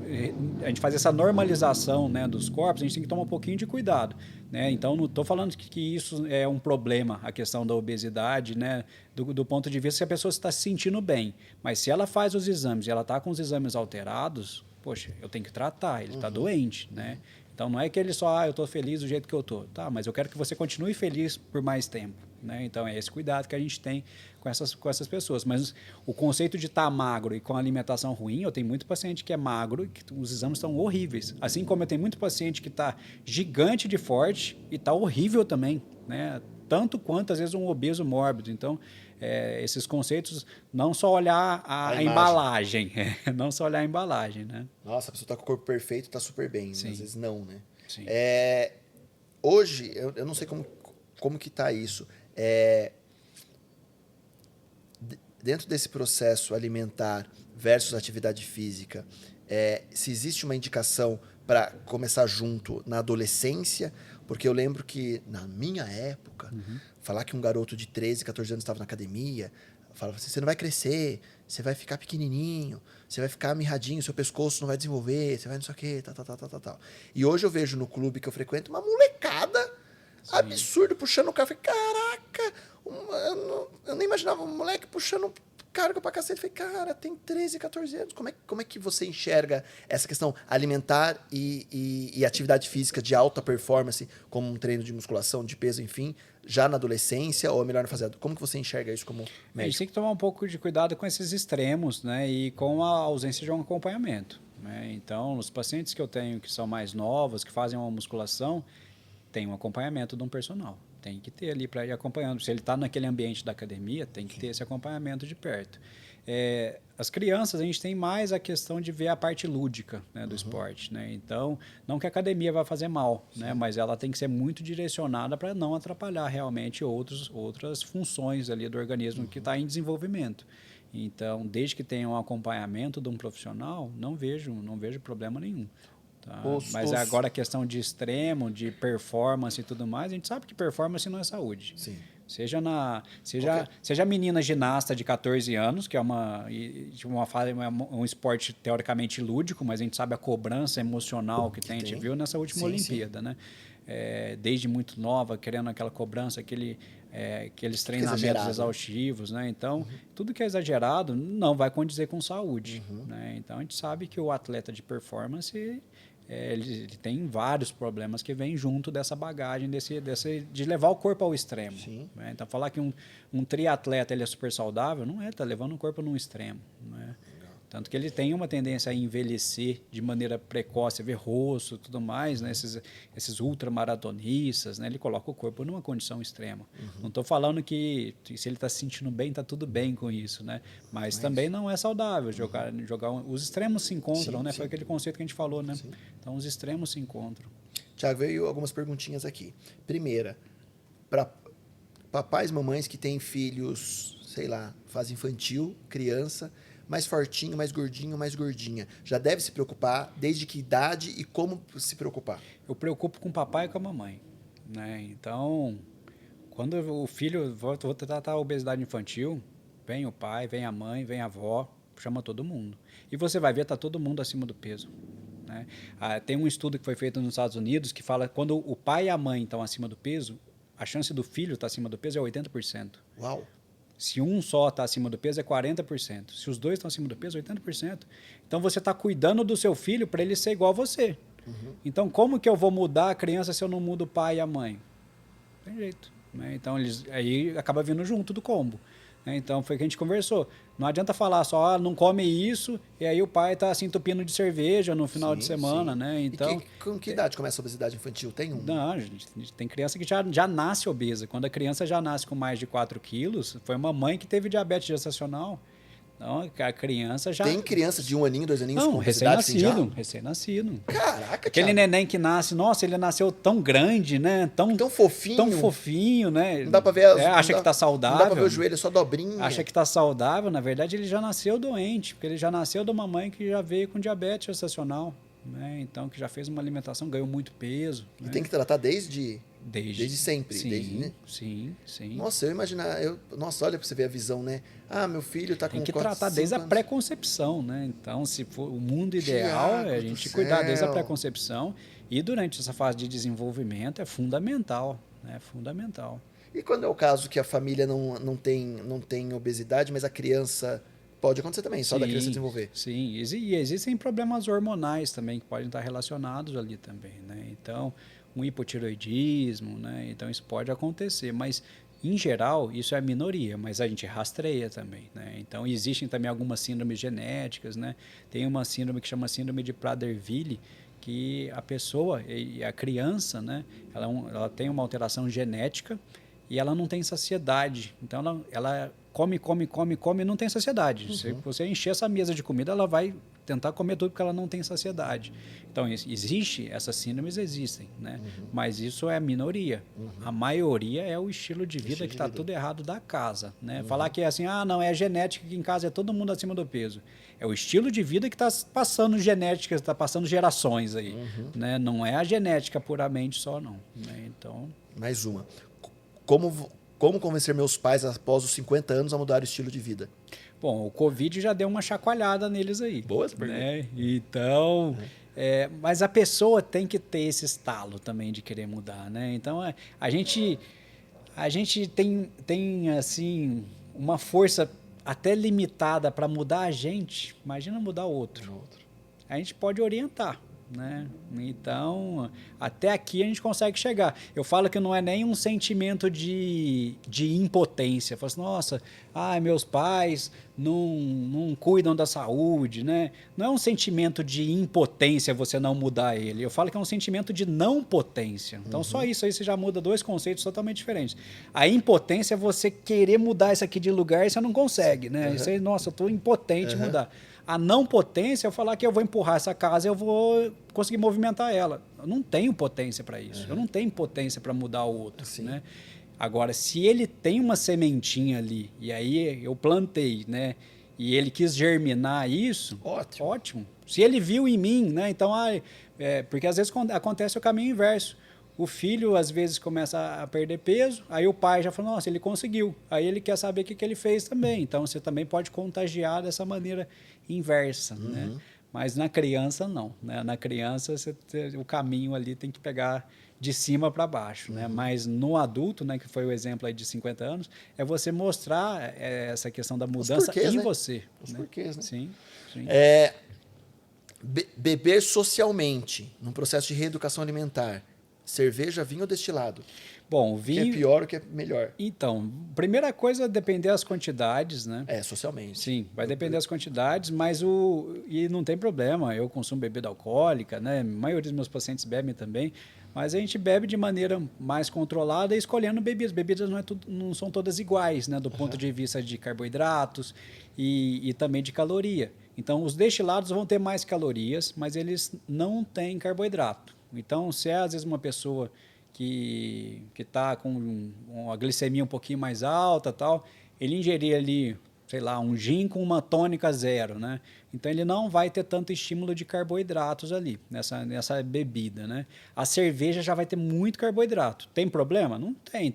a gente faz essa normalização, né, dos corpos, a gente tem que tomar um pouquinho de cuidado. Né? Então, não estou falando que isso é um problema, a questão da obesidade, né? do ponto de vista que a pessoa está se sentindo bem. Mas se ela faz os exames e ela está com os exames alterados, poxa, eu tenho que tratar, ele está doente. Né? Então, não é que ele só, eu estou feliz do jeito que eu estou. Tá, mas eu quero que você continue feliz por mais tempo. né? Então, é esse cuidado que a gente tem com essas pessoas. Mas o conceito de estar magro e com alimentação ruim, eu tenho muito paciente que é magro e que os exames estão horríveis. Assim como eu tenho muito paciente que está gigante de forte e está horrível também, né? Tanto quanto, às vezes, um obeso mórbido. Então, esses conceitos, não só olhar a embalagem, não só olhar a embalagem, né? Nossa, a pessoa está com o corpo perfeito, está super bem. Sim. Às vezes não, né? Sim. Hoje, eu não sei como que está isso. Dentro desse processo alimentar versus atividade física, se existe uma indicação para começar junto na adolescência, porque eu lembro que na minha época, falar que um garoto de 13, 14 anos estava na academia, falava assim, você não vai crescer, você vai ficar pequenininho, você vai ficar mirradinho, seu pescoço não vai desenvolver, você vai não sei o quê, tal. E hoje eu vejo no clube que eu frequento uma molecada absurdo puxando o carro. Falei, caraca, eu nem imaginava um moleque puxando carga pra cacete. Falei, cara, tem 13, 14 anos. Como é que você enxerga essa questão alimentar e atividade física de alta performance, como um treino de musculação, de peso, enfim, já na adolescência, ou é melhor não fazer? Como que você enxerga isso como médico? A gente tem que tomar um pouco de cuidado com esses extremos, né? E com a ausência de um acompanhamento, né? Então, os pacientes que eu tenho que são mais novos, que fazem uma musculação, tem um acompanhamento de um personal. Tem que ter ali para ir acompanhando. Se ele está naquele ambiente da academia, tem que ter esse acompanhamento de perto. As crianças, a gente tem mais a questão de ver a parte lúdica, né, do esporte, né? Então, não que a academia vá fazer mal, né, mas ela tem que ser muito direcionada para não atrapalhar realmente outras funções ali do organismo que está em desenvolvimento. Então, desde que tenha um acompanhamento de um profissional, não vejo problema nenhum. Tá? Mas agora a questão de extremo, de performance e tudo mais, a gente sabe que performance não é saúde. Sim. Seja menina ginasta de 14 anos, que é um esporte teoricamente lúdico, mas a gente sabe a cobrança emocional que tem. A gente viu nessa última Olimpíada, né? Desde muito nova, querendo aquela cobrança, aqueles treinamentos exaustivos, né? Então, tudo que é exagerado não vai condizer com saúde, né? Então, a gente sabe que o atleta de performance ele tem vários problemas que vêm junto dessa bagagem, de levar o corpo ao extremo, né? Então, falar que um triatleta ele é super saudável, não é, está levando o corpo num extremo, né? Tanto que ele tem uma tendência a envelhecer de maneira precoce, ver rosto e tudo mais, né? Esses ultramaratonistas, né? Ele coloca o corpo numa condição extrema. Não estou falando que se ele está se sentindo bem, está tudo bem com isso, né? Mas também não é saudável jogar. Os extremos se encontram, né? Foi aquele conceito que a gente falou, né? Então, os extremos se encontram. Tiago, veio algumas perguntinhas aqui. Primeira, para papais e mamães que têm filhos, sei lá, fase infantil, criança, mais fortinho, mais gordinho, mais gordinha. Já deve se preocupar desde que idade e como se preocupar? Eu preocupo com o papai e com a mamãe, né? Então, quando o filho... Vou tratar a obesidade infantil, vem o pai, vem a mãe, vem a avó, chama todo mundo. E você vai ver, está todo mundo acima do peso, né? Tem um estudo que foi feito nos Estados Unidos que fala que quando o pai e a mãe estão acima do peso, a chance do filho estar acima do peso é 80%. Uau! Se um só está acima do peso, é 40%. Se os dois estão acima do peso, é 80%. Então, você está cuidando do seu filho para ele ser igual a você. Então, como que eu vou mudar a criança se eu não mudo o pai e a mãe? Não tem jeito, né? Então, aí acaba vindo junto do combo, né? Então, foi o que a gente conversou. Não adianta falar só, não come isso, e aí o pai está se entupindo de cerveja no final de semana, né? Então, com que idade começa a obesidade infantil? Tem um? Não, a gente tem criança que já nasce obesa. Quando a criança já nasce com mais de 4 quilos, foi uma mãe que teve diabetes gestacional. Então, a criança já... Tem criança de 1 aninho, 2 aninhos Não, com obesidade? recém-nascido. Caraca, Aquele Thiago. neném que nasce, nossa, ele nasceu tão grande, né? Tão fofinho. Tão fofinho, né? Não dá pra ver acha que tá saudável. Não dá pra ver o joelho, é só dobrinha. Acha que tá saudável, na verdade ele já nasceu doente, porque ele já nasceu de uma mãe que já veio com diabetes gestacional, né? Então, que já fez uma alimentação, ganhou muito peso. E né? tem que tratar desde sempre. Sim, né? sim. Nossa, eu imaginar... Nossa, olha pra você ver a visão, né? Ah, meu filho tá com... Tem que tratar desde a pré-concepção, né? Então, se for o mundo ideal, é a gente cuidar desde a pré-concepção, e durante essa fase de desenvolvimento é fundamental, né? Fundamental. E quando é o caso que a família não tem obesidade, mas a criança... Pode acontecer também, só da criança desenvolver. Sim, e existem problemas hormonais também que podem estar relacionados ali também, né? Então, um hipotireoidismo, né? Então, isso pode acontecer, mas Em geral, isso é a minoria, mas a gente rastreia também, né? Então, existem também algumas síndromes genéticas, né? Tem uma síndrome que chama síndrome de Prader-Willi, que a pessoa, e a criança, né? Ela tem uma alteração genética e ela não tem saciedade. Então, ela come e não tem saciedade. Se você encher essa mesa de comida, ela vai tentar comer tudo porque ela não tem saciedade. Então, essas síndromes existem, né? Mas isso é a minoria. A maioria é o estilo de vida que está tudo errado da casa, né? Falar que é assim, não, é a genética que em casa é todo mundo acima do peso. É o estilo de vida que está passando genética, está passando gerações aí, né? Não é a genética puramente só, não, né? Então... Mais uma. Como convencer meus pais após os 50 anos a mudar o estilo de vida? Bom, o Covid já deu uma chacoalhada neles aí. Boa essa pergunta. Né? Então, mas a pessoa tem que ter esse estalo também de querer mudar, né? Então, a gente tem assim, uma força até limitada para mudar a gente. Imagina mudar o outro. A gente pode orientar, né? Então, até aqui a gente consegue chegar. Eu falo que não é nem um sentimento de impotência. Eu falo assim, nossa, meus pais não cuidam da saúde, né? Não é um sentimento de impotência você não mudar ele. Eu falo que é um sentimento de não potência. Então, só isso aí você já muda dois conceitos totalmente diferentes. A impotência é você querer mudar isso aqui de lugar e você não consegue, né? Isso aí, nossa, eu estou impotente em mudar. A não potência é falar que eu vou empurrar essa casa e eu vou conseguir movimentar ela. Eu não tenho potência para isso. Eu não tenho potência para mudar o outro. Né? Agora, se ele tem uma sementinha ali, e aí eu plantei, né? E ele quis germinar isso, ótimo. Se ele viu em mim, né? Então, porque às vezes acontece o caminho inverso. O filho, às vezes, começa a perder peso, aí o pai já fala, nossa, ele conseguiu. Aí ele quer saber o que ele fez também. Então, você também pode contagiar dessa maneira inversa, né? Mas na criança, não. Né? Na criança, o caminho ali tem que pegar de cima para baixo, né? Mas no adulto, né, que foi o exemplo aí de 50 anos, é você mostrar essa questão da mudança porquês, em você. Os né? porquês, né? Sim. Beber socialmente, num processo de reeducação alimentar, cerveja, vinho ou destilado? Bom, o vinho... O que é pior ou o que é melhor? Então, primeira coisa é depender das quantidades, né? Socialmente. Sim, vai depender das quantidades, mas e não tem problema, eu consumo bebida alcoólica, né? A maioria dos meus pacientes bebem também, mas a gente bebe de maneira mais controlada e escolhendo bebidas. Bebidas não são todas iguais, né? Do ponto de vista de carboidratos e também de caloria. Então, os destilados vão ter mais calorias, mas eles não têm carboidrato. Então, se é às vezes uma pessoa que está com uma glicemia um pouquinho mais alta, tal, ele ingerir ali, sei lá, um gin com uma tônica zero, né? Então ele não vai ter tanto estímulo de carboidratos ali nessa bebida, né? A cerveja já vai ter muito carboidrato. Tem problema? Não tem.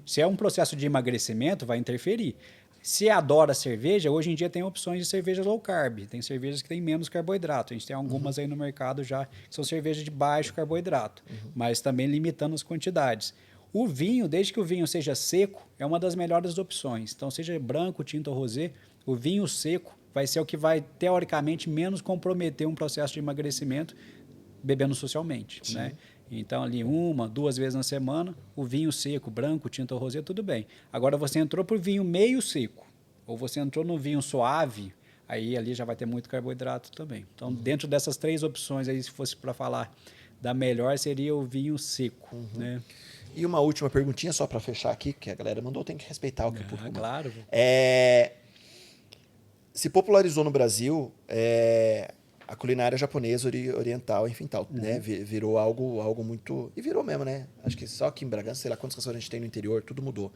Se é um processo de emagrecimento, vai interferir. Se adora cerveja, hoje em dia tem opções de cerveja low carb. Tem cervejas que têm menos carboidrato. A gente tem algumas aí no mercado já que são cervejas de baixo carboidrato, mas também limitando as quantidades. O vinho, desde que o vinho seja seco, é uma das melhores opções. Então, seja branco, tinto ou rosé, o vinho seco vai ser o que vai, teoricamente, menos comprometer um processo de emagrecimento bebendo socialmente, né? Então, ali 1, 2 vezes na semana, o vinho seco, branco, tinto ou rosé, tudo bem. Agora, você entrou para o vinho meio seco, ou você entrou no vinho suave, aí ali já vai ter muito carboidrato também. Então, dentro dessas 3 opções, aí, se fosse para falar da melhor, seria o vinho seco, né? E uma última perguntinha, só para fechar aqui, que a galera mandou, tem que respeitar o que o público manda. Claro. Se popularizou no Brasil a culinária japonesa, oriental, enfim, tal, né? Virou algo muito... E virou mesmo, né? Acho que só aqui em Bragança, sei lá quantos restaurantes tem no interior, tudo mudou.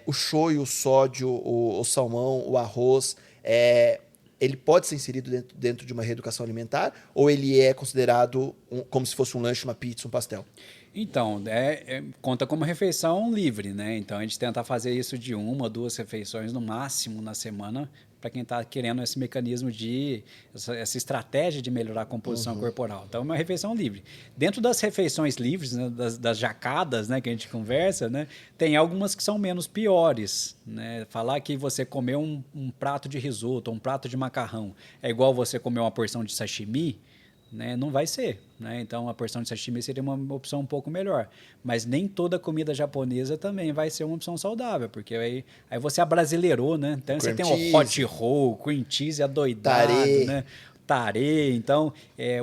O shoyu, o sódio, o salmão, o arroz, ele pode ser inserido dentro de uma reeducação alimentar ou ele é considerado como se fosse um lanche, uma pizza, um pastel? Então, conta como refeição livre, né? Então, a gente tenta fazer isso de 1 ou 2 refeições no máximo na semana para quem está querendo esse mecanismo essa estratégia de melhorar a composição corporal. Então, é uma refeição livre. Dentro das refeições livres, né, das jacadas, né, que a gente conversa, né, tem algumas que são menos piores. Né? Falar que você comeu um prato de risoto, um prato de macarrão, é igual você comer uma porção de sashimi, né? Não vai ser, né? Então, a porção de sashimi seria uma opção um pouco melhor. Mas nem toda comida japonesa também vai ser uma opção saudável, porque aí você abrasileirou, né? Então, você tem o hot roll, cream cheese adoidado, Tarê. né? Tarê. Então,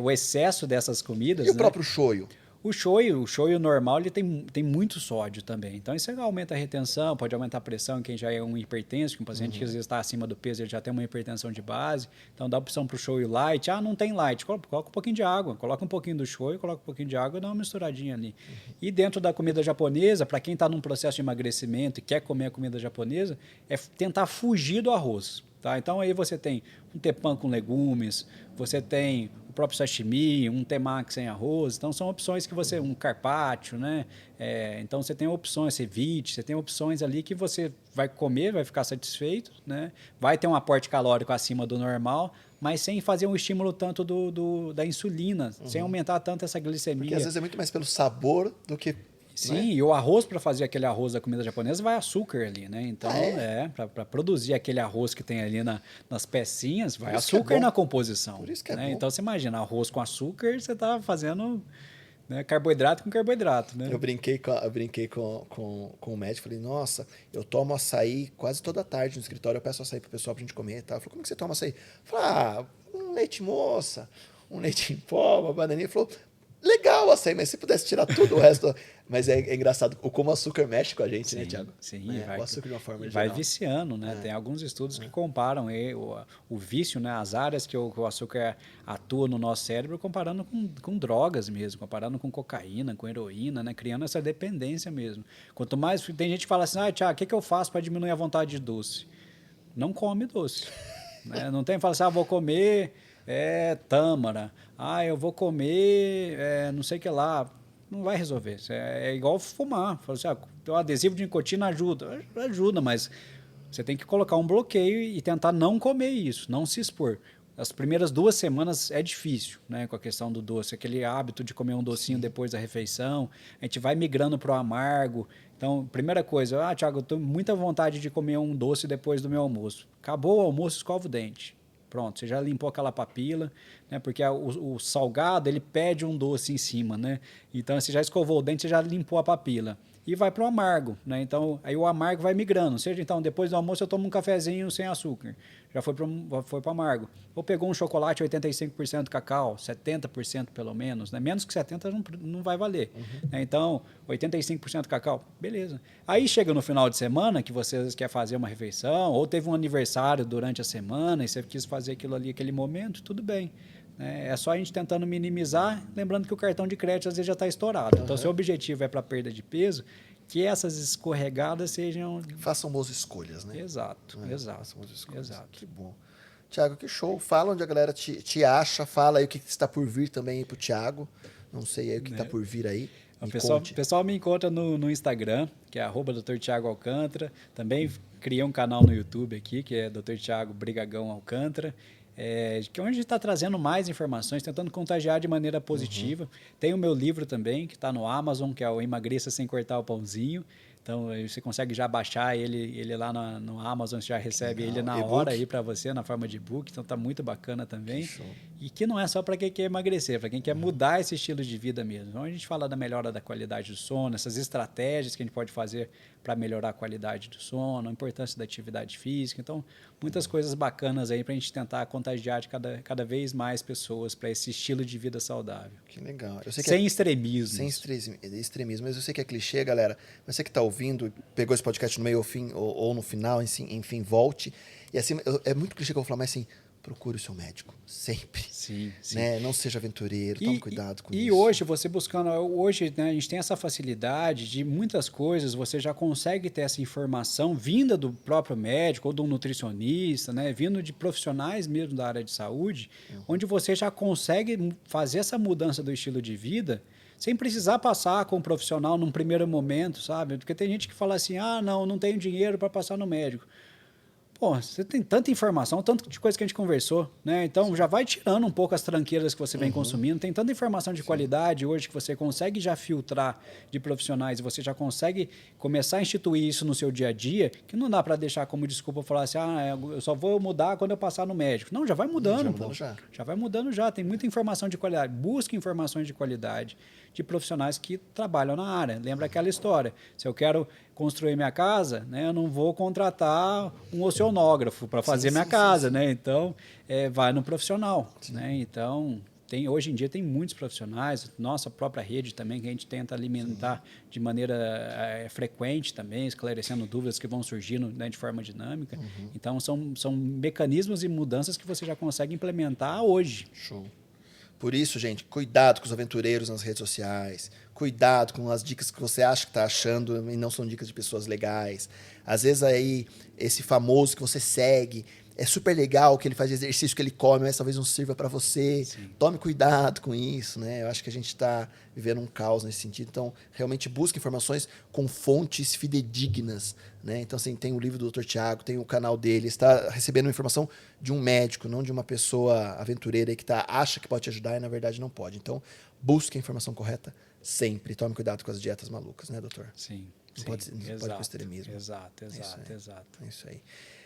o excesso dessas comidas... E o próprio shoyu? O shoyu normal, ele tem muito sódio também. Então, isso aumenta a retenção, pode aumentar a pressão em quem já é um hipertenso, que um paciente que às vezes está acima do peso, ele já tem uma hipertensão de base. Então, dá opção para o shoyu light. Ah, não tem light. Coloca um pouquinho de água. Coloca um pouquinho do shoyu, coloca um pouquinho de água e dá uma misturadinha ali. E dentro da comida japonesa, para quem está num processo de emagrecimento e quer comer a comida japonesa, é tentar fugir do arroz. Tá? Então, aí você tem um tepan com legumes, você tem o próprio sashimi, um temaki sem arroz. Então, são opções que você... Um carpaccio, né? Então, você tem opções, ceviche, você tem opções ali que você vai comer, vai ficar satisfeito, né? Vai ter um aporte calórico acima do normal, mas sem fazer um estímulo tanto da insulina, sem aumentar tanto essa glicemia. Porque às vezes é muito mais pelo sabor do que... Sim, né? e o arroz, para fazer aquele arroz da comida japonesa, vai açúcar ali, né? Então, para produzir aquele arroz que tem ali nas pecinhas, vai açúcar na composição. Por isso que é né? bom. Então, você imagina, arroz com açúcar, você está fazendo, né, carboidrato com carboidrato, né? Eu brinquei com o médico, falei, nossa, eu tomo açaí quase toda tarde no escritório, eu peço açaí pro pessoal pra gente comer e tal. Ele falou, como que você toma açaí? Eu falei, um leite moça, um leite em pó, uma bananinha. Ele falou, legal açaí, mas se pudesse tirar tudo o resto... Mas é engraçado como o açúcar mexe com a gente, né, Thiago? Sim, o açúcar de uma forma vai geral. viciando, né? Tem alguns estudos que comparam o vício, né? As áreas que o açúcar atua no nosso cérebro, comparando com drogas mesmo, comparando com cocaína, com heroína, né? Criando essa dependência mesmo. Quanto mais... Tem gente que fala assim, Thiago, o que eu faço para diminuir a vontade de doce? Não come doce. Né? Não tem, fala assim, vou comer tâmara. Eu vou comer não sei o que lá. Não vai resolver. É igual fumar. Fala assim, o adesivo de nicotina ajuda. Ajuda, mas você tem que colocar um bloqueio e tentar não comer isso, não se expor. As primeiras 2 semanas é difícil, né, com a questão do doce, aquele hábito de comer um docinho depois da refeição. A gente vai migrando para o amargo. Então, primeira coisa, Thiago, eu tenho muita vontade de comer um doce depois do meu almoço. Acabou o almoço, escova o dente. Pronto, você já limpou aquela papila, né? Porque o salgado, ele pede um doce em cima, né? Então, você já escovou o dente, você já limpou a papila. E vai para o amargo, né? Então, aí o amargo vai migrando. Seja, então, depois do almoço eu tomo um cafezinho sem açúcar. Já foi para o amargo. Ou pegou um chocolate 85% cacau, 70% pelo menos, né? Menos que 70% não vai valer. Né? Então, 85% cacau, beleza. Aí chega no final de semana, que você quer fazer uma refeição, ou teve um aniversário durante a semana, e você quis fazer aquilo ali, aquele momento, tudo bem. É só a gente tentando minimizar, lembrando que o cartão de crédito às vezes já está estourado. Então, se o objetivo é para perda de peso, que essas escorregadas sejam... Façam boas escolhas, né? Exato, exato. Façam boas escolhas. Exato. Que bom. Thiago, que show. Fala onde a galera te acha, fala aí o que está por vir também aí pro Thiago. Não sei aí o que está por vir aí. O pessoal me encontra no Instagram, que é @Dr. Thiago Alcântara. Também criei um canal no YouTube aqui, que é Dr. Thiago Brigagão Alcântara. Que onde a gente está trazendo mais informações, tentando contagiar de maneira positiva. Tem o meu livro também, que está no Amazon, que é o Emagreça Sem Cortar o Pãozinho. Então, você consegue já baixar ele lá no Amazon, você já recebe ele na hora aí para você, na forma de e-book. Então, tá muito bacana também. E que não é só para quem quer emagrecer, para quem quer mudar esse estilo de vida mesmo. Então, a gente fala da melhora da qualidade do sono, essas estratégias que a gente pode fazer para melhorar a qualidade do sono, a importância da atividade física. Então, muitas coisas bacanas aí para a gente tentar contagiar de cada vez mais pessoas para esse estilo de vida saudável. Que legal. Eu sei que sem extremismo. Sem extremismo. Mas eu sei que é clichê, galera. Mas você que está ouvindo, pegou esse podcast no meio ou fim, ou no final, enfim, volte. E assim, é muito clichê que eu vou falar, mas assim, procure o seu médico. Sempre. Sim. Né? Não seja aventureiro, tome cuidado com isso. E hoje, você buscando... Hoje, né, a gente tem essa facilidade de muitas coisas, você já consegue ter essa informação vinda do próprio médico ou do nutricionista, né, vindo de profissionais mesmo da área de saúde, onde você já consegue fazer essa mudança do estilo de vida sem precisar passar com um profissional num primeiro momento, sabe? Porque tem gente que fala assim, não tenho dinheiro para passar no médico. Pô, você tem tanta informação, tanto de coisa que a gente conversou, né? Então já vai tirando um pouco as tranqueiras que você vem consumindo. Tem tanta informação de qualidade hoje que você consegue já filtrar de profissionais e você já consegue começar a instituir isso no seu dia a dia, que não dá para deixar como desculpa falar assim, eu só vou mudar quando eu passar no médico. Não, já vai mudando, já vai mudando já. Tem muita informação de qualidade. Busque informações de qualidade de profissionais que trabalham na área. Lembra aquela história? Se eu quero construir minha casa, né, eu não vou contratar um oceanógrafo para fazer minha casa, né? Então, vai no profissional, né? Então, hoje em dia tem muitos profissionais, nossa própria rede também, que a gente tenta alimentar de maneira frequente também, esclarecendo dúvidas que vão surgindo, né, de forma dinâmica. Então, são mecanismos e mudanças que você já consegue implementar hoje. Show. Por isso, gente, cuidado com os aventureiros nas redes sociais. Cuidado com as dicas que você acha que está achando e não são dicas de pessoas legais. Às vezes aí, esse famoso que você segue, é super legal o que ele faz de exercício, que ele come, mas talvez não sirva para você. Sim. Tome cuidado com isso, né? Eu acho que a gente está vivendo um caos nesse sentido. Então, realmente busque informações com fontes fidedignas, né? Então, assim, tem o livro do Dr. Tiago, tem o canal dele, está recebendo informação de um médico, não de uma pessoa aventureira que acha que pode te ajudar e, na verdade, não pode. Então, busque a informação correta sempre. Tome cuidado com as dietas malucas, né, doutor? Sim. Não pode com extremismo. Exato. É isso aí.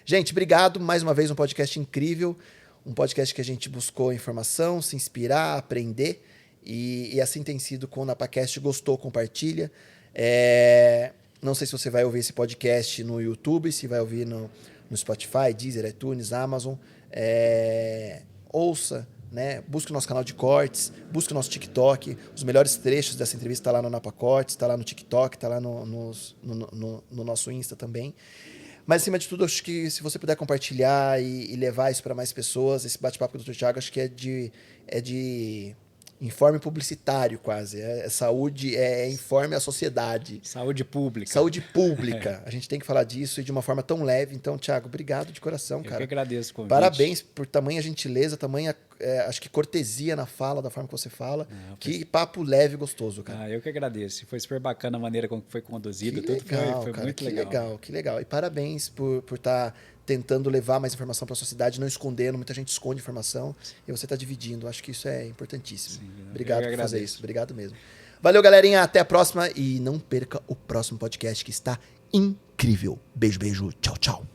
Gente, obrigado. Mais uma vez um podcast incrível. Um podcast que a gente buscou informação, se inspirar, aprender. E assim tem sido com o NapaCast. Gostou, compartilha. Não sei se você vai ouvir esse podcast no YouTube, se vai ouvir no Spotify, Deezer, iTunes, Amazon. Ouça, né? Busque o nosso canal de cortes, busque o nosso TikTok. Os melhores trechos dessa entrevista estão lá no NapaCortes, está lá no TikTok, está lá no nosso Insta também. Mas, acima de tudo, acho que se você puder compartilhar e levar isso para mais pessoas, esse bate-papo com o Dr. Tiago, acho que é de informe publicitário quase. Saúde, informe a sociedade. Saúde pública. Saúde pública. A gente tem que falar disso e de uma forma tão leve. Então, Tiago, obrigado de coração, cara. Eu que agradeço o convite. Parabéns por tamanha gentileza, tamanha, acho que cortesia na fala, da forma que você fala. Que papo leve e gostoso, cara. Eu que agradeço. Foi super bacana a maneira como foi conduzido. Tudo foi cara, muito legal. Que legal. E parabéns por estar tentando levar mais informação para a sociedade, não escondendo. Muita gente esconde informação e você está dividindo. Acho que isso é importantíssimo. Sim, obrigado por fazer isso. Obrigado mesmo. Valeu, galerinha. Até a próxima. E não perca o próximo podcast que está incrível. Beijo, beijo. Tchau, tchau.